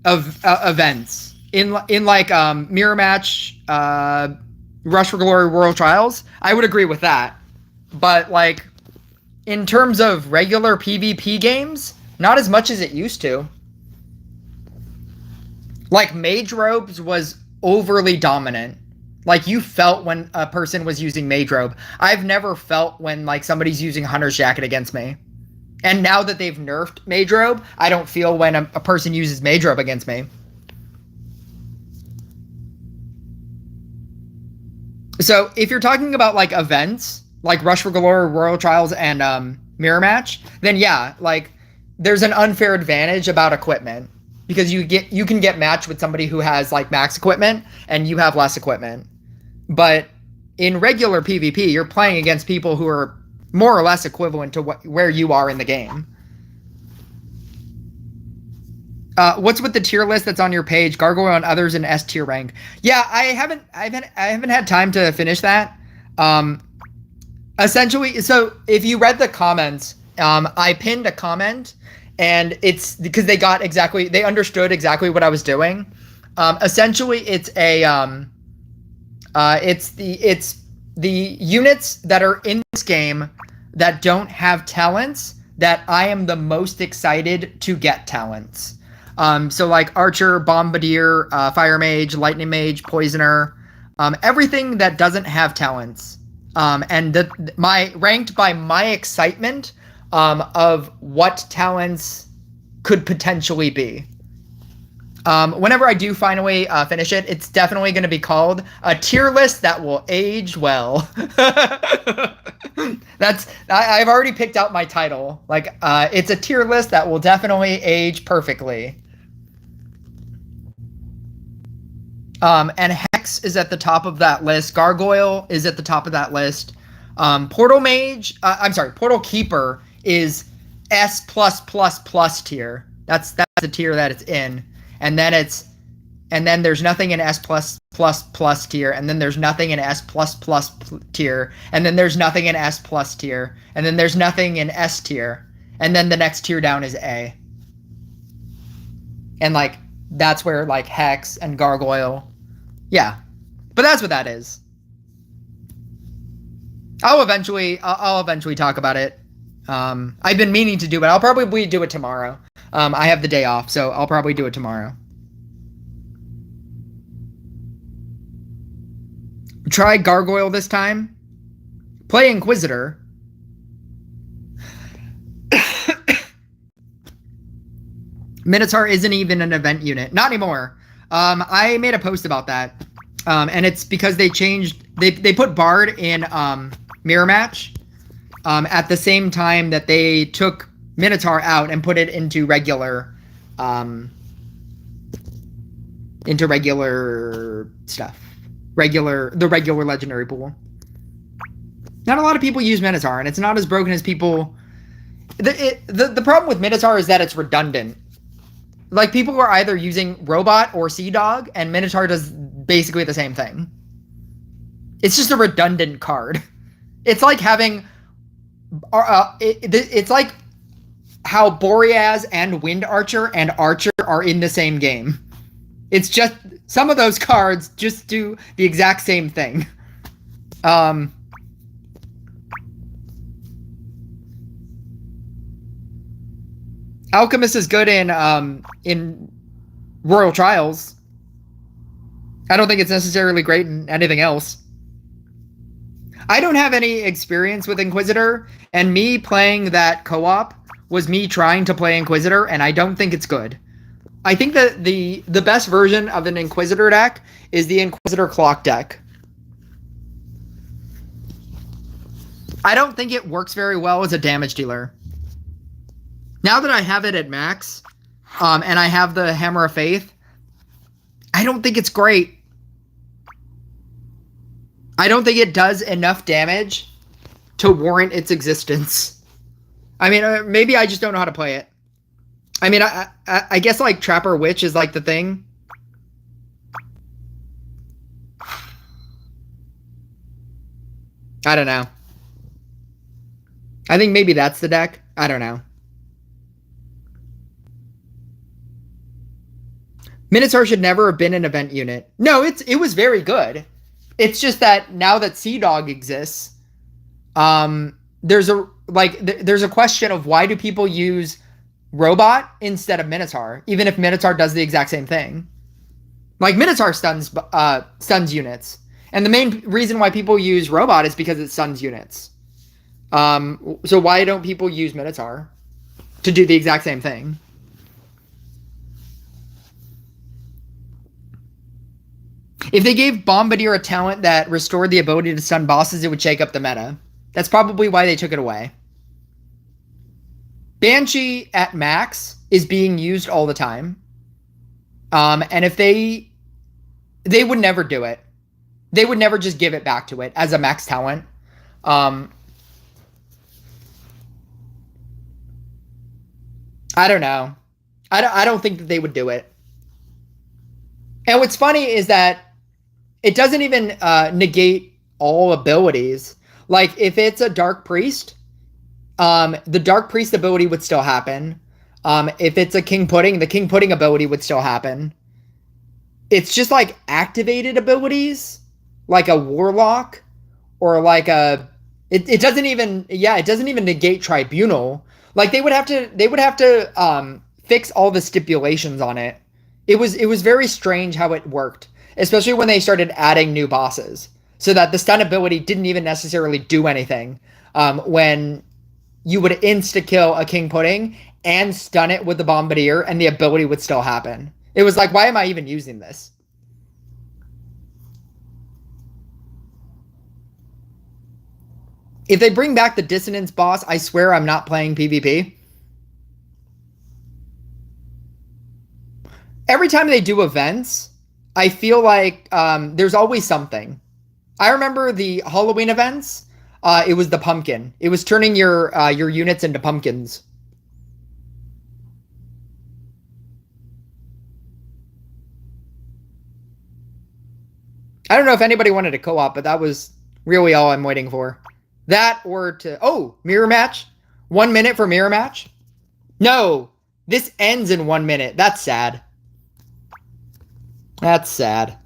events. In like Mirror Match, Rush for Glory, World Trials, I would agree with that. But like, in terms of regular PvP games, not as much as it used to. Like, Mage Robes was overly dominant. Like, you felt when a person was using Mage Robe. I've never felt when, like, somebody's using Hunter's Jacket against me. And now that they've nerfed Mage Robe, I don't feel when a person uses Mage Robe against me. So, if you're talking about, like, events, like Rush for Glory, Royal Trials, and Mirror Match, then yeah, like, there's an unfair advantage about equipment. Because you can get matched with somebody who has like max equipment and you have less equipment. But in regular PvP, you're playing against people who are more or less equivalent to where you are in the game. What's with the tier list that's on your page? Gargoyle and others in S tier rank. Yeah, I haven't had time to finish that. Essentially, so if you read the comments, I pinned a comment, and it's because they understood exactly what I was doing. Essentially, it's the units that are in this game that don't have talents that I am the most excited to get talents. So like Archer, Bombardier, Fire Mage, Lightning Mage, Poisoner, everything that doesn't have talents. And ranked by my excitement of what talents could potentially be. Whenever I do finally finish it, it's definitely going to be called a tier list that will age well. I've already picked out my title. Like, it's a tier list that will definitely age perfectly. And Hex is at the top of that list. Gargoyle is at the top of that list. Portal Keeper is S+++ tier. That's the tier that it's in. And then there's nothing in S++ tier, and then there's nothing in S++ tier, and then there's nothing in S+ tier, and then there's nothing in S tier, and then the next tier down is A. And like that's where like Hex and Gargoyle, yeah. But that's what that is. I'll eventually talk about it. I've been meaning to do it. I'll probably do it tomorrow. I have the day off, so I'll probably do it tomorrow. Try Gargoyle this time. Play Inquisitor. Minotaur isn't even an event unit. Not anymore. I made a post about that. And it's because they put Bard in Mirror Match at the same time that they took Minotaur out and put it into regular stuff. The regular legendary pool. Not a lot of people use Minotaur, and it's not as broken as people. The problem with Minotaur is that it's redundant. Like, people are either using Robot or Sea Dog, and Minotaur does basically the same thing. It's just a redundant card. It's like having... it's like how Boreas and Wind Archer and Archer are in the same game. It's just... some of those cards just do the exact same thing. Alchemist is good in Royal Trials. I don't think it's necessarily great in anything else. I don't have any experience with Inquisitor, and me playing that co-op was me trying to play Inquisitor, and I don't think it's good. I think that the best version of an Inquisitor deck is the Inquisitor Clock deck. I don't think it works very well as a damage dealer. Now that I have it at max, and I have the Hammer of Faith, I don't think it's great. I don't think it does enough damage to warrant its existence. I mean, maybe I just don't know how to play it. I mean, I guess, like, Trapper Witch is, like, the thing. I don't know. I think maybe that's the deck. I don't know. Minotaur should never have been an event unit. No, it was very good. It's just that now that Sea Dog exists, there's a question of why do people use Robot instead of Minotaur, even if Minotaur does the exact same thing. Like, Minotaur stuns units, and the main reason why people use Robot is because it stuns units. So why don't people use Minotaur to do the exact same thing? If they gave Bombardier a talent that restored the ability to stun bosses, it would shake up the meta. That's probably why they took it away. Banshee at max is being used all the time. And if they would never do it. They would never just give it back to it as a max talent. I don't know. I don't think that they would do it. And what's funny is that it doesn't even negate all abilities. Like, if it's a Dark Priest, the Dark Priest ability would still happen. If it's a King Pudding, the King Pudding ability would still happen. It's just like activated abilities, like a Warlock, or like a... It doesn't even... Yeah, it doesn't even negate Tribunal. Like, they would have to fix all the stipulations on it. It was very strange how it worked, especially when they started adding new bosses, so that the stun ability didn't even necessarily do anything. When you would insta-kill a King Pudding and stun it with the Bombardier, and the ability would still happen. It was like, why am I even using this? If they bring back the Dissonance boss, I swear I'm not playing PvP. Every time they do events, I feel like there's always something. I remember the Halloween events. It was the pumpkin. It was turning your units into pumpkins. I don't know if anybody wanted to co-op, but that was really all I'm waiting for. That or to... Oh, mirror match? 1 minute for mirror match? No, this ends in 1 minute. That's sad. That's sad.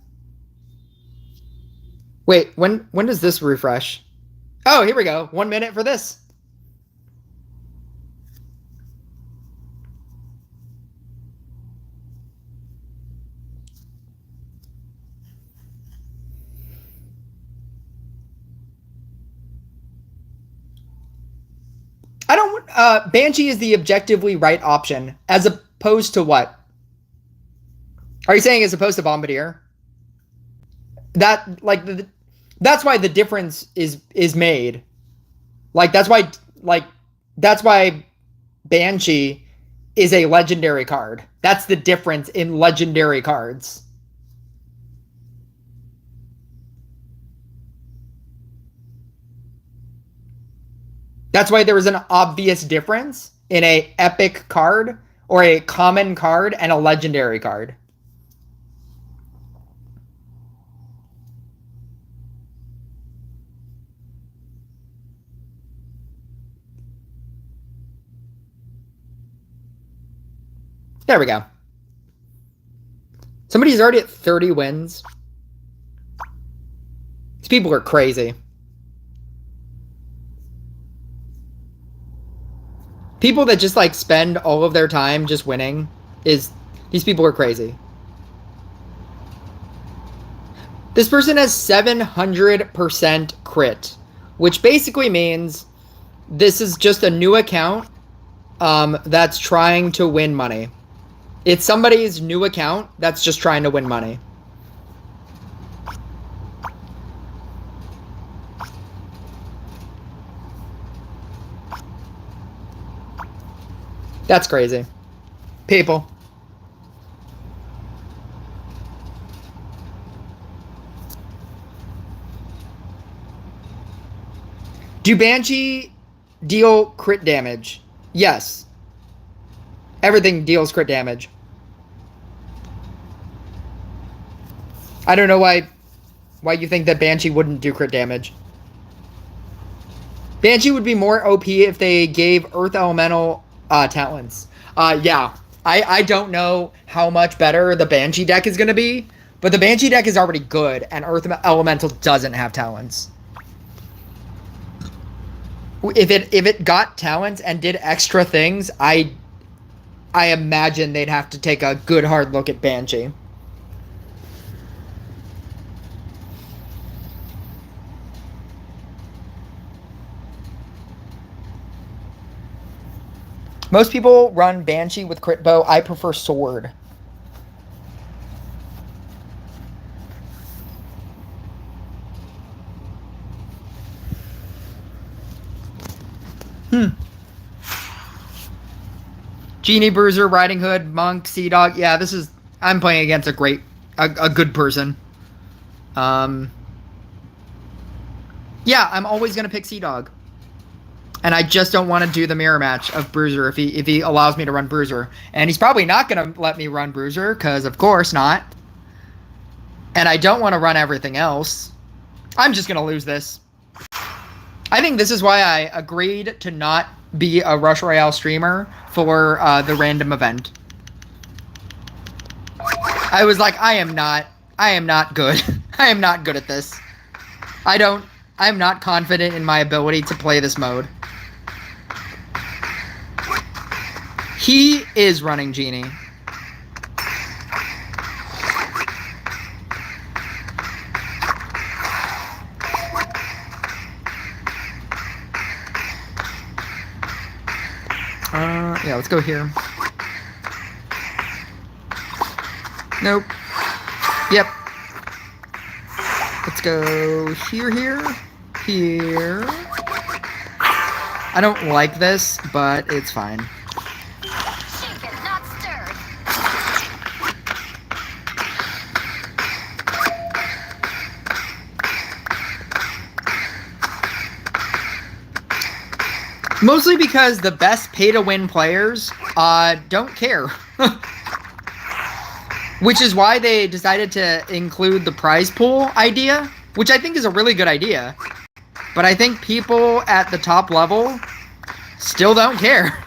Wait, when does this refresh? Oh, here we go. 1 minute for this. I don't... Banshee is the objectively right option, as opposed to what? Are you saying as opposed to Bombardier? That, like, that's why the difference is made. Like, that's why Banshee is a legendary card. That's the difference in legendary cards. That's why there is an obvious difference in a epic card or a common card and a legendary card. There we go. Somebody's already at 30 wins. These people are crazy. People that just, like, spend all of their time just winning these people are crazy. This person has 700% crit, which basically means this is just a new account that's trying to win money. It's somebody's new account that's just trying to win money. That's crazy. People. Do Banshee deal crit damage? Yes. Everything deals crit damage. I don't know why you think that Banshee wouldn't do crit damage. Banshee would be more OP if they gave Earth Elemental talents. Yeah. I don't know how much better the Banshee deck is going to be, but the Banshee deck is already good, and Earth Elemental doesn't have talents. If it got talents and did extra things, I imagine they'd have to take a good hard look at Banshee. Most people run Banshee with crit bow. I prefer sword. Genie, Bruiser, Riding Hood, Monk, Sea Dog. Yeah, I'm playing against a good person. Yeah, I'm always gonna pick Sea Dog. And I just don't want to do the mirror match of Bruiser if he allows me to run Bruiser. And he's probably not gonna let me run Bruiser, because of course not. And I don't want to run everything else. I'm just gonna lose this. I think this is why I agreed to not be a Rush Royale streamer for the random event. I was like, I am not good. I am not good at this. I'm not confident in my ability to play this mode. He is running Genie. Yeah, let's go here. Nope. Yep. Let's go here. I don't like this, but it's fine. Shaken, not stirred. Mostly because the best pay-to-win players don't care. Which is why they decided to include the prize pool idea, which I think is a really good idea. But I think people at the top level still don't care.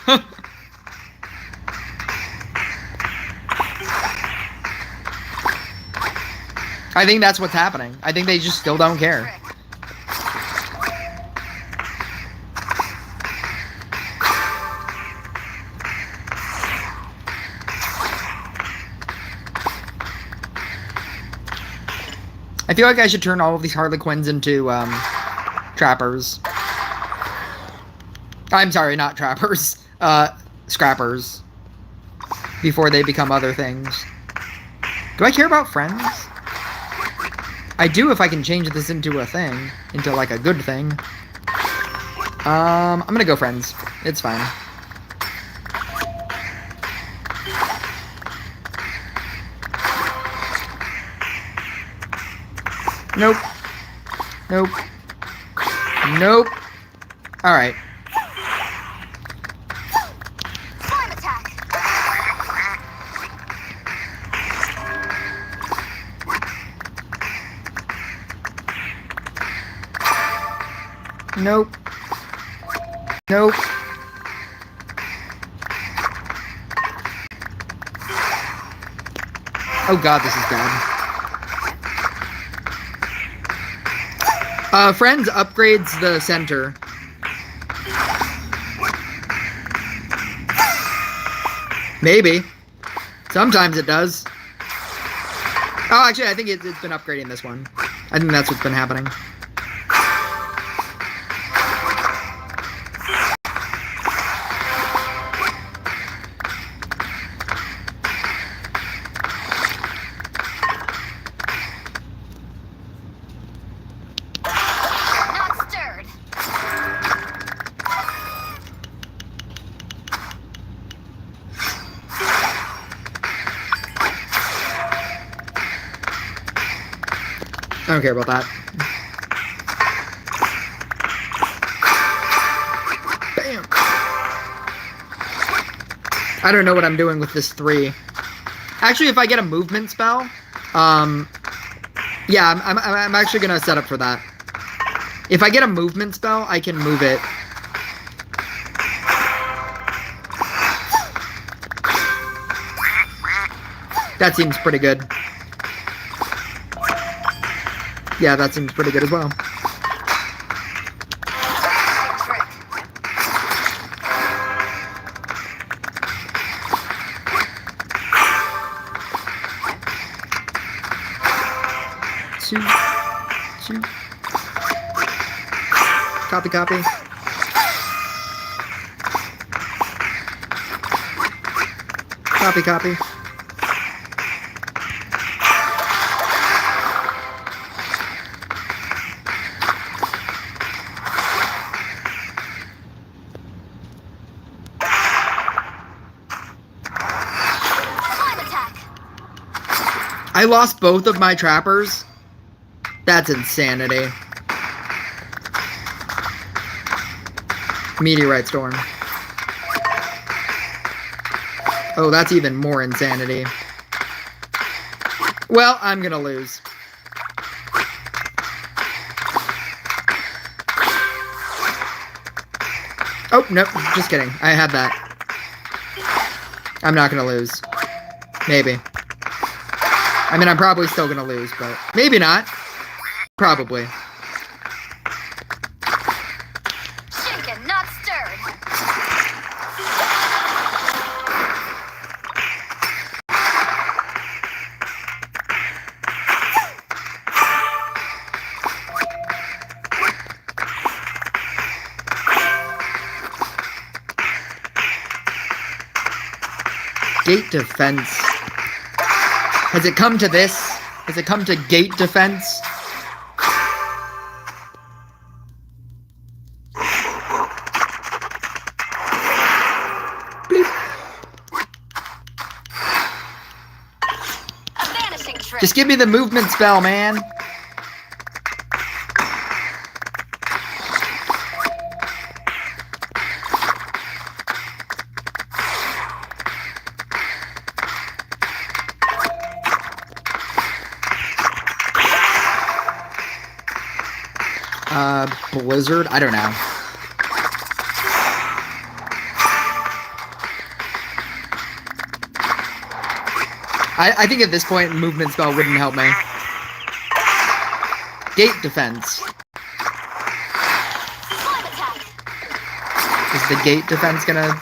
I think that's what's happening. I think they just still don't care. I feel like I should turn all of these Harlequins into, trappers. I'm sorry, not trappers. Scrappers. Before they become other things. Do I care about friends? I do if I can change this into a thing. Into, like, a good thing. I'm gonna go friends. It's fine. Nope. Nope. Nope. Alright. Slime attack. Nope. Nope. Oh god, this is bad. Friends upgrades the center. Maybe. Sometimes it does. Oh, actually, I think it's been upgrading this one. I think that's what's been happening. Not stirred. I don't care about that. Bam! I don't know what I'm doing with this 3. Actually, if I get a movement spell, yeah, I'm actually gonna set up for that. If I get a movement spell, I can move it. That seems pretty good. Yeah, that seems pretty good as well. Trick. Two. Copy. Copy. Slime attack. I lost both of my trappers. That's insanity. Meteorite Storm. Oh, that's even more insanity. Well, I'm gonna lose. Oh, nope, just kidding. I had that. I'm not gonna lose. Maybe. I mean, I'm probably still gonna lose, but maybe not. Probably. Shaken, not stirred. Gate defense. Has it come to this? Has it come to gate defense? A vanishing trick. Just give me the movement spell, man. Blizzard? I don't know. I think at this point, movement spell wouldn't help me. Gate defense. Slime attack. Is the gate defense gonna...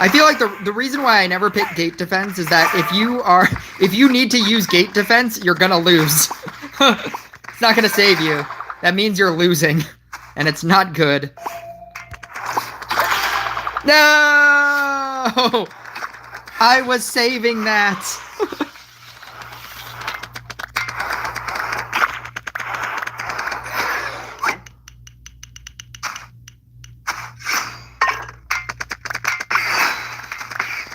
I feel like the reason why I never pick gate defense is that if you need to use gate defense, you're gonna lose. It's not gonna save you. That means you're losing. And it's not good. No! I was saving that.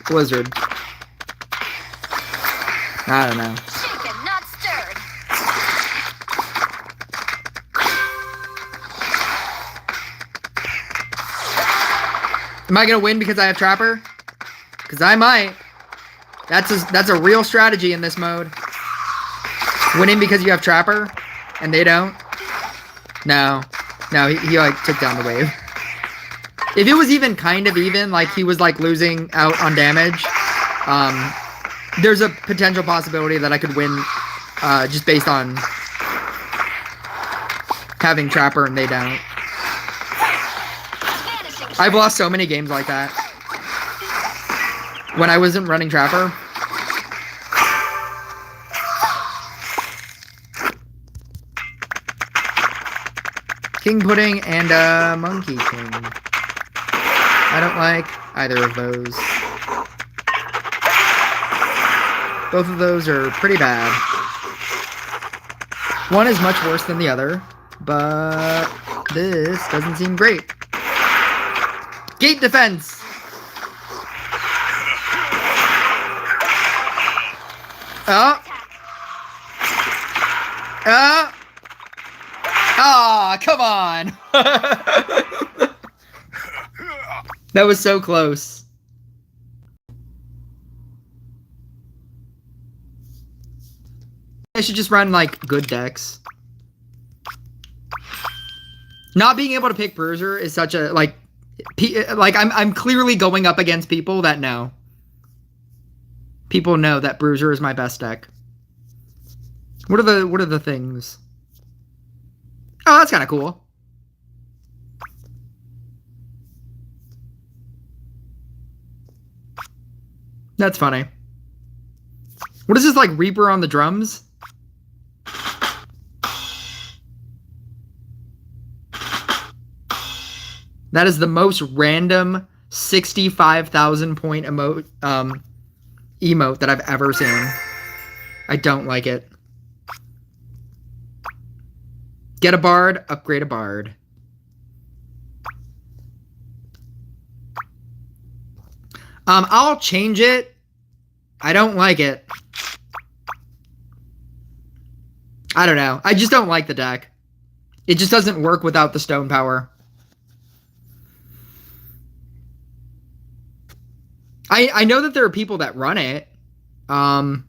Blizzard. I don't know. Shaken, not stirred. Am I gonna win because I have Trapper? Because I might. That's a real strategy in this mode. Winning because you have Trapper, and they don't. No, he like took down the wave. If it was even kind of even, like he was like losing out on damage, there's a potential possibility that I could win, just based on having Trapper and they don't. Vanishing trick. I've lost so many games like that. When I wasn't running Trapper. King Pudding and Monkey King. I don't like either of those. Both of those are pretty bad. One is much worse than the other, but this doesn't seem great. Gate defense! Oh! Oh! Ah, come on! That was so close. I should just run, like, good decks. Not being able to pick Bruiser is such a, like... I'm clearly going up against people that know. People know that Bruiser is my best deck. What are the things? Oh, that's kind of cool. That's funny. What is this, like, Reaper on the drums? That is the most random 65,000 point emote that I've ever seen. I don't like it. Get a bard, upgrade a bard. I'll change it. I don't like it. I don't know. I just don't like the deck. It just doesn't work without the stone power. I know that there are people that run it. I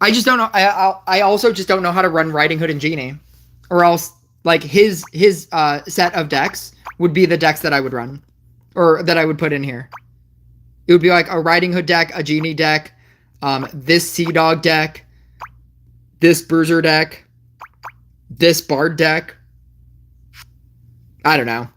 just don't know. I also just don't know how to run Riding Hood and Genie, or else like his set of decks would be the decks that I would run, or that I would put in here. It would be like a Riding Hood deck, a Genie deck, this Sea Dog deck, this Bruiser deck, this Bard deck. I don't know.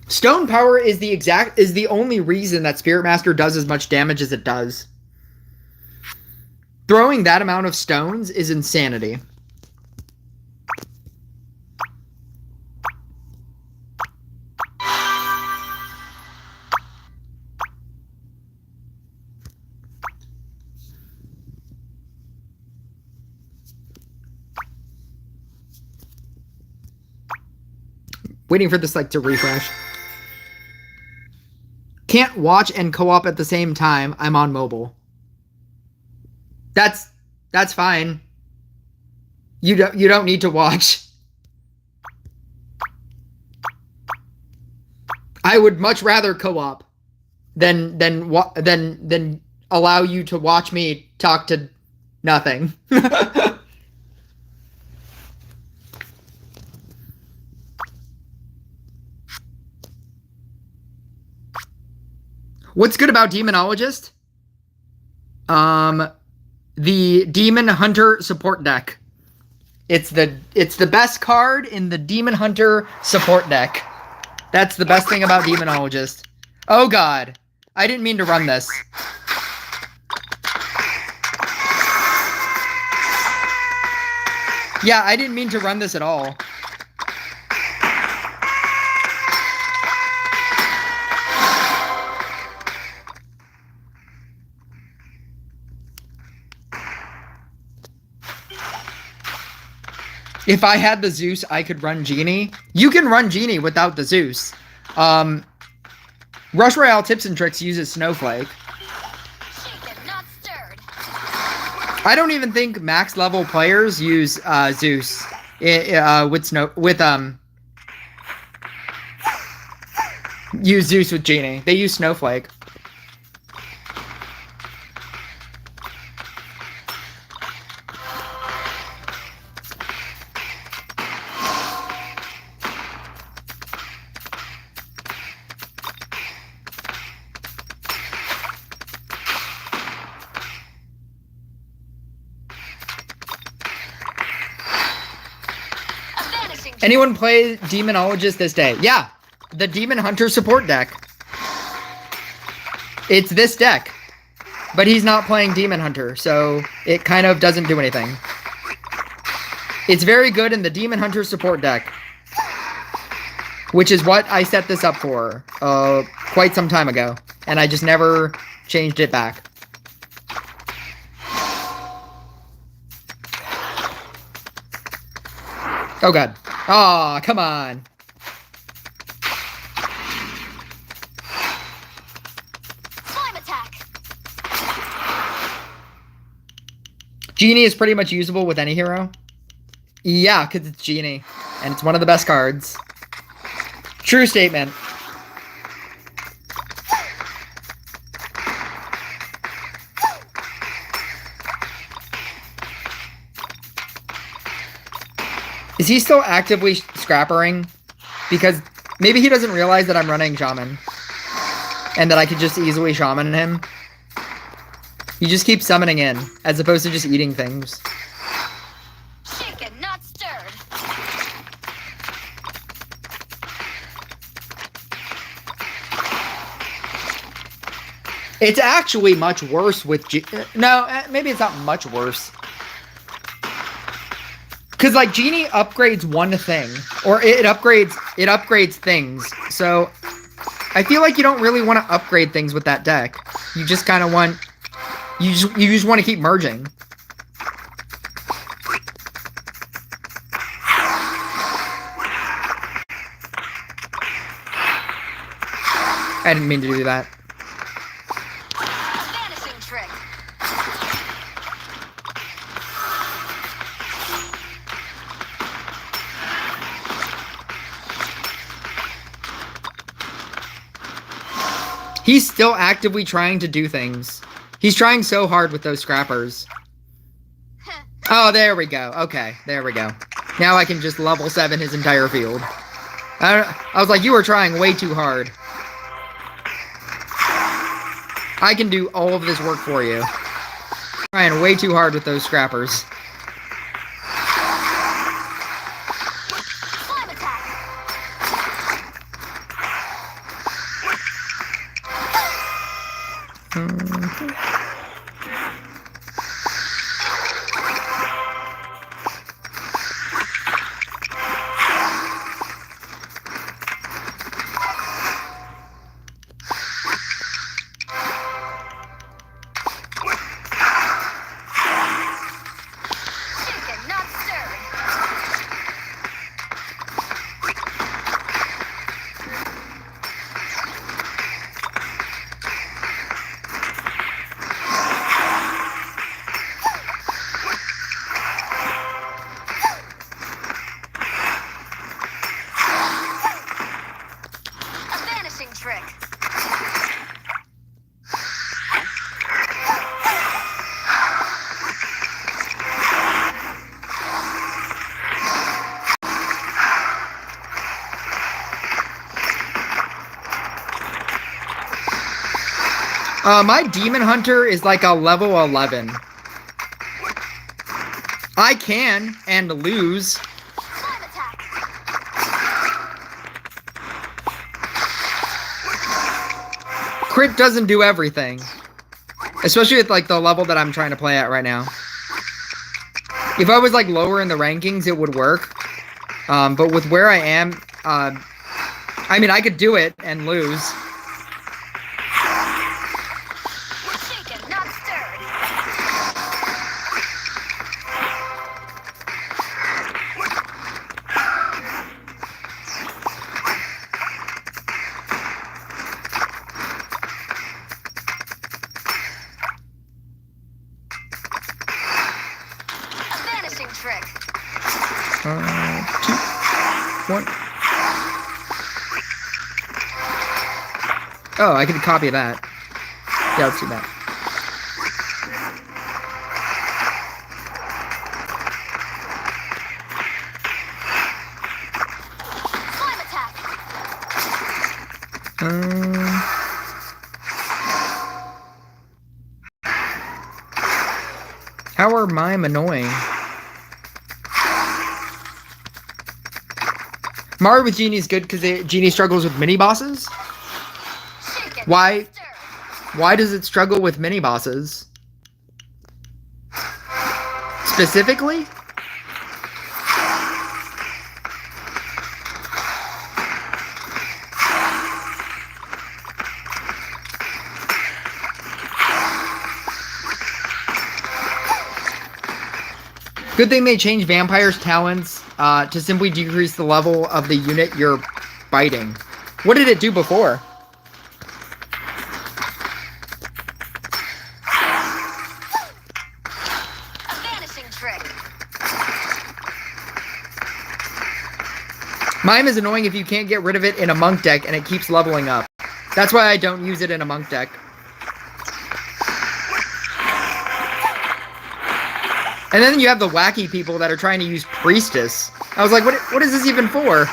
Stone power is the only reason that Spirit Master does as much damage as it does. Throwing that amount of stones is insanity. Waiting for this like to refresh. Can't watch and co-op at the same time. I'm on mobile. That's fine. You don't need to watch. I would much rather co-op than allow you to watch me talk to nothing. What's good about Demonologist? The Demon Hunter support deck. It's the best card in the Demon Hunter support deck. That's the best thing about Demonologist. Oh god. I didn't mean to run this. Yeah, I didn't mean to run this at all. If I had the Zeus, I could run Genie. You can run Genie without the Zeus. Rush Royale Tips and Tricks uses Snowflake. Shaken, not stirred. I don't even think max level players use Zeus use Zeus with Genie. They use Snowflake. Anyone play Demonologist this day? Yeah, the Demon Hunter support deck. It's this deck. But he's not playing Demon Hunter, so it kind of doesn't do anything. It's very good in the Demon Hunter support deck. Which is what I set this up for quite some time ago. And I just never changed it back. Oh god. Aw, oh, come on. Slime attack. Genie is pretty much usable with any hero. Yeah, because it's Genie. And it's one of the best cards. True statement. Is he still actively scrappering? Because maybe he doesn't realize that I'm running Shaman. And that I could just easily Shaman him. He just keeps summoning in, as opposed to just eating things. Shaken, not stirred. It's actually much worse with no, maybe it's not much worse. Because, like, Genie upgrades one thing. Or it upgrades things. So, I feel like you don't really want to upgrade things with that deck. You just kind of want... You just want to keep merging. I didn't mean to do that. Vanishing trick. He's still actively trying to do things. He's trying so hard with those scrappers. Oh, there we go. Okay, there we go. Now I can just level 7 his entire field. I was like, you were trying way too hard. I can do all of this work for you. Trying way too hard with those scrappers. Slime attack. Shaken, not stirred. A vanishing trick. My Demon Hunter is like a level 11. I can, and lose. Slime attack. Crit doesn't do everything. Especially at like the level that I'm trying to play at right now. If I was like lower in the rankings, it would work. But with where I am, I mean, I could do it and lose. Shaken, not stirred. A vanishing trick. 2, 1. Oh, I can copy that. Yeah, let's do that. Slime attack. How are mime annoying? Mario with Genie is good because Genie struggles with mini bosses. Shaken, Why? not stirred. Why does it struggle with mini bosses? Specifically? Good thing they changed Vampire's talents to simply decrease the level of the unit you're biting. What did it do before? A vanishing trick. Mime is annoying if you can't get rid of it in a monk deck and it keeps leveling up. That's why I don't use it in a monk deck. And then you have the wacky people that are trying to use Priestess. I was like, what is this even for?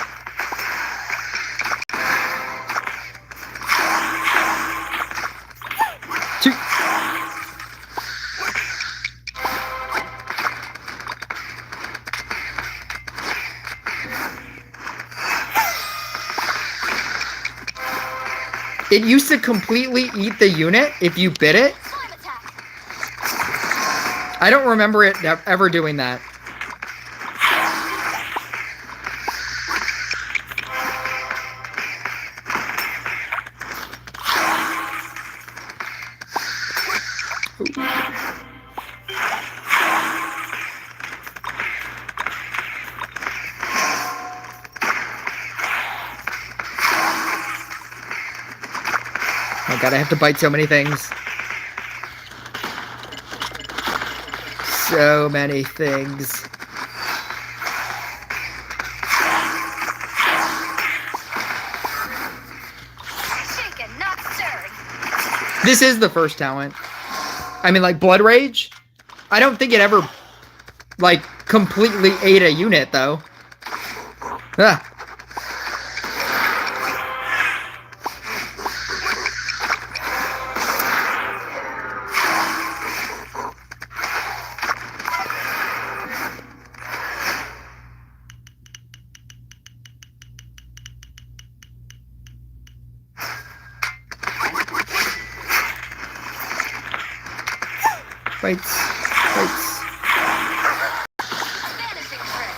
It used to completely eat the unit if you bit it. Slime attack. I don't remember it ever doing that. my god, I have to bite so many things. So many things. Shaken, not stirred. This is the first talent. I mean, like, Blood Rage? I don't think it ever, like, completely ate a unit, though. Ah. Fights. Fights. Vanishing trick.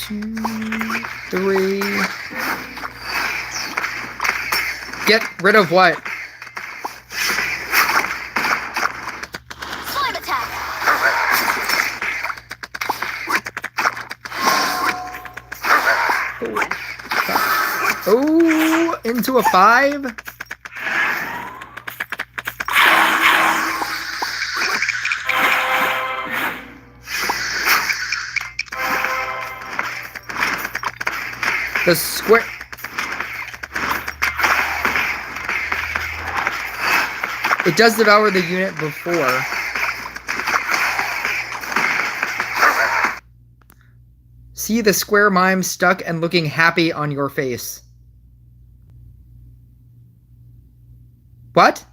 2, 3. Get rid of what? Slime attack. Oh, into a 5. The square. It does devour the unit before. See the square mime stuck and looking happy on your face. What?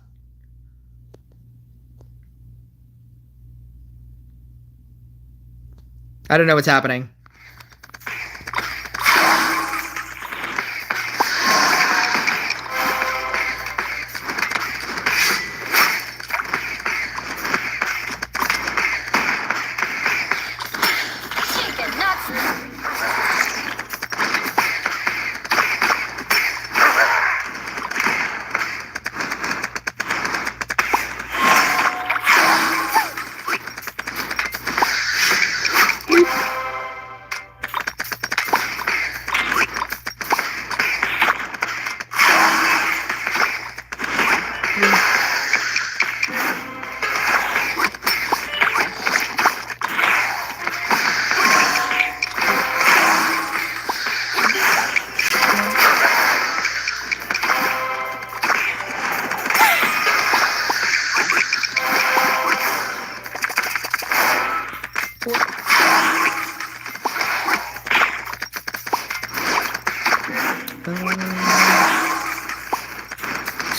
I don't know what's happening. Shaken, not stirred.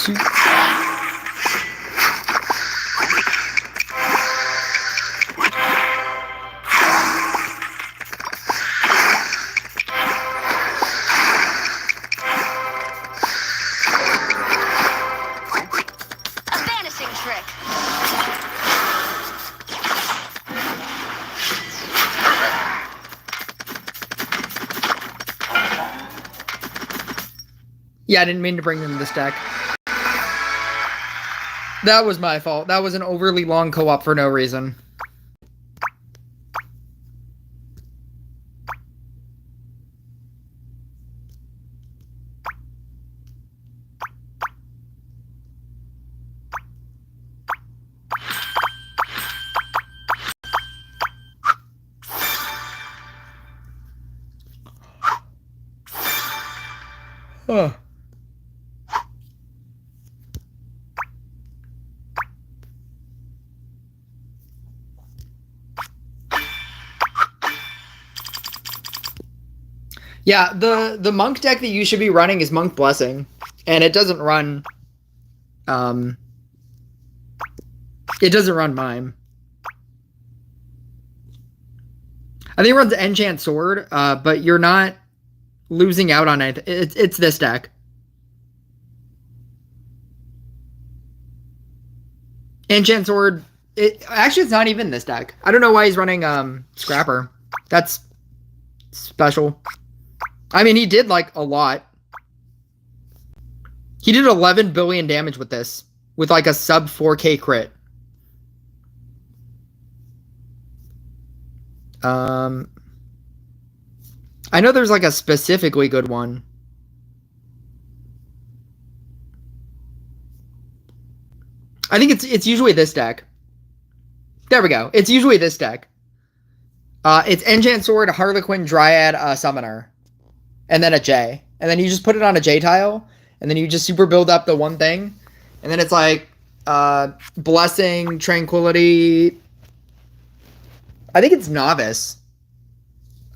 Shoot. A vanishing trick. Yeah, I didn't mean to bring them this deck. That was my fault. That was an overly long co-op for no reason. Huh. Yeah, the monk deck that you should be running is Monk Blessing, and it doesn't run it doesn't run Mime. I think it runs Enchant Sword, but you're not losing out on anything. It's this deck. Enchant Sword, actually it's not even this deck. I don't know why he's running Scrapper. That's special. I mean, he did like a lot. He did 11 billion damage with this, with like a sub 4K crit. I know there's like a specifically good one. I think it's usually this deck. There we go. It's usually this deck. It's Enchant Sword, Harlequin, Dryad, Summoner. And then a J. And then you just put it on a J tile. And then you just super build up the one thing. And then it's like Blessing, Tranquility. I think it's Novice.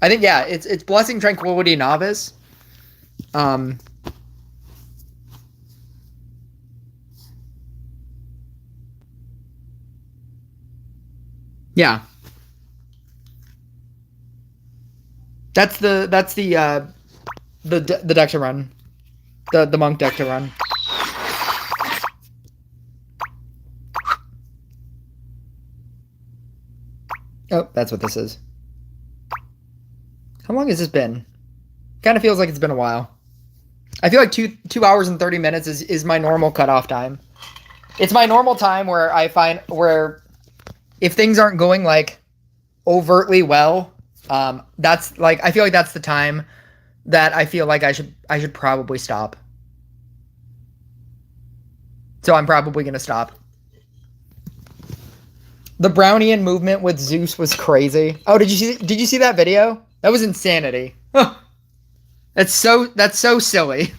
I think, yeah, it's Blessing, Tranquility, Novice. Yeah. That's the deck to run. The monk deck to run. Oh, that's what this is. How long has this been? Kind of feels like it's been a while. I feel like 2 hours and 30 minutes is my normal cutoff time. It's my normal time where I find where if things aren't going like overtly well, that's like I feel like that's the time that I feel like I should probably stop. So I'm probably gonna stop. The Brownian movement with Zeus was crazy. Oh, did you see that video? That was insanity. That's so silly.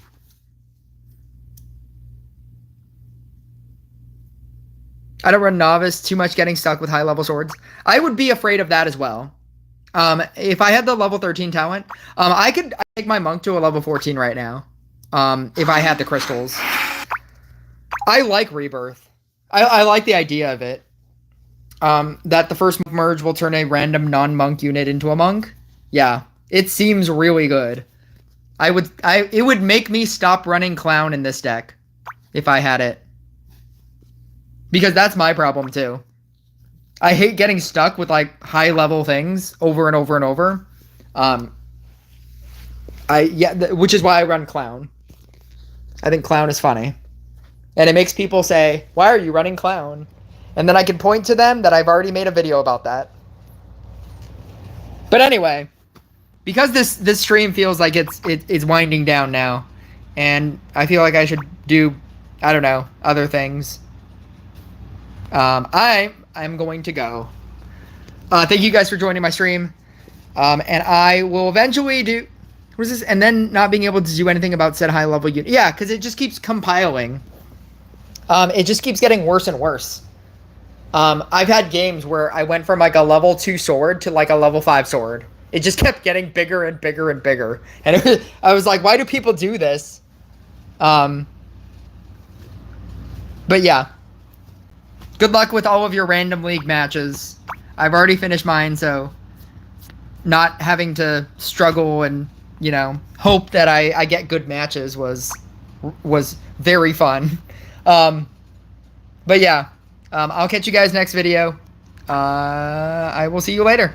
I don't run Novice, too much getting stuck with high level swords. I would be afraid of that as well. If I had the level 13 talent, I could take my monk to a level 14 right now. If I had the crystals. I like Rebirth. I like the idea of it. That the first merge will turn a random non-monk unit into a monk. Yeah, it seems really good. It would make me stop running clown in this deck if I had it. Because that's my problem too. I hate getting stuck with like high level things over and over and over. Which is why I run clown. I think clown is funny. And it makes people say, "Why are you running clown?" And then I can point to them that I've already made a video about that. But anyway, because this stream feels like it's winding down now, and I feel like I should do, I don't know, other things. I'm going to go. Thank you guys for joining my stream. And I will eventually do... What is this? And then not being able to do anything about said high level unit. Yeah, because it just keeps compiling. It just keeps getting worse and worse. I've had games where I went from like a level 2 sword to like a level 5 sword. It just kept getting bigger and bigger and bigger. And I was like, why do people do this? But yeah. Good luck with all of your random league matches. I've already finished mine, so not having to struggle and, you know, hope that I get good matches was very fun. But yeah, I'll catch you guys next video. I will see you later.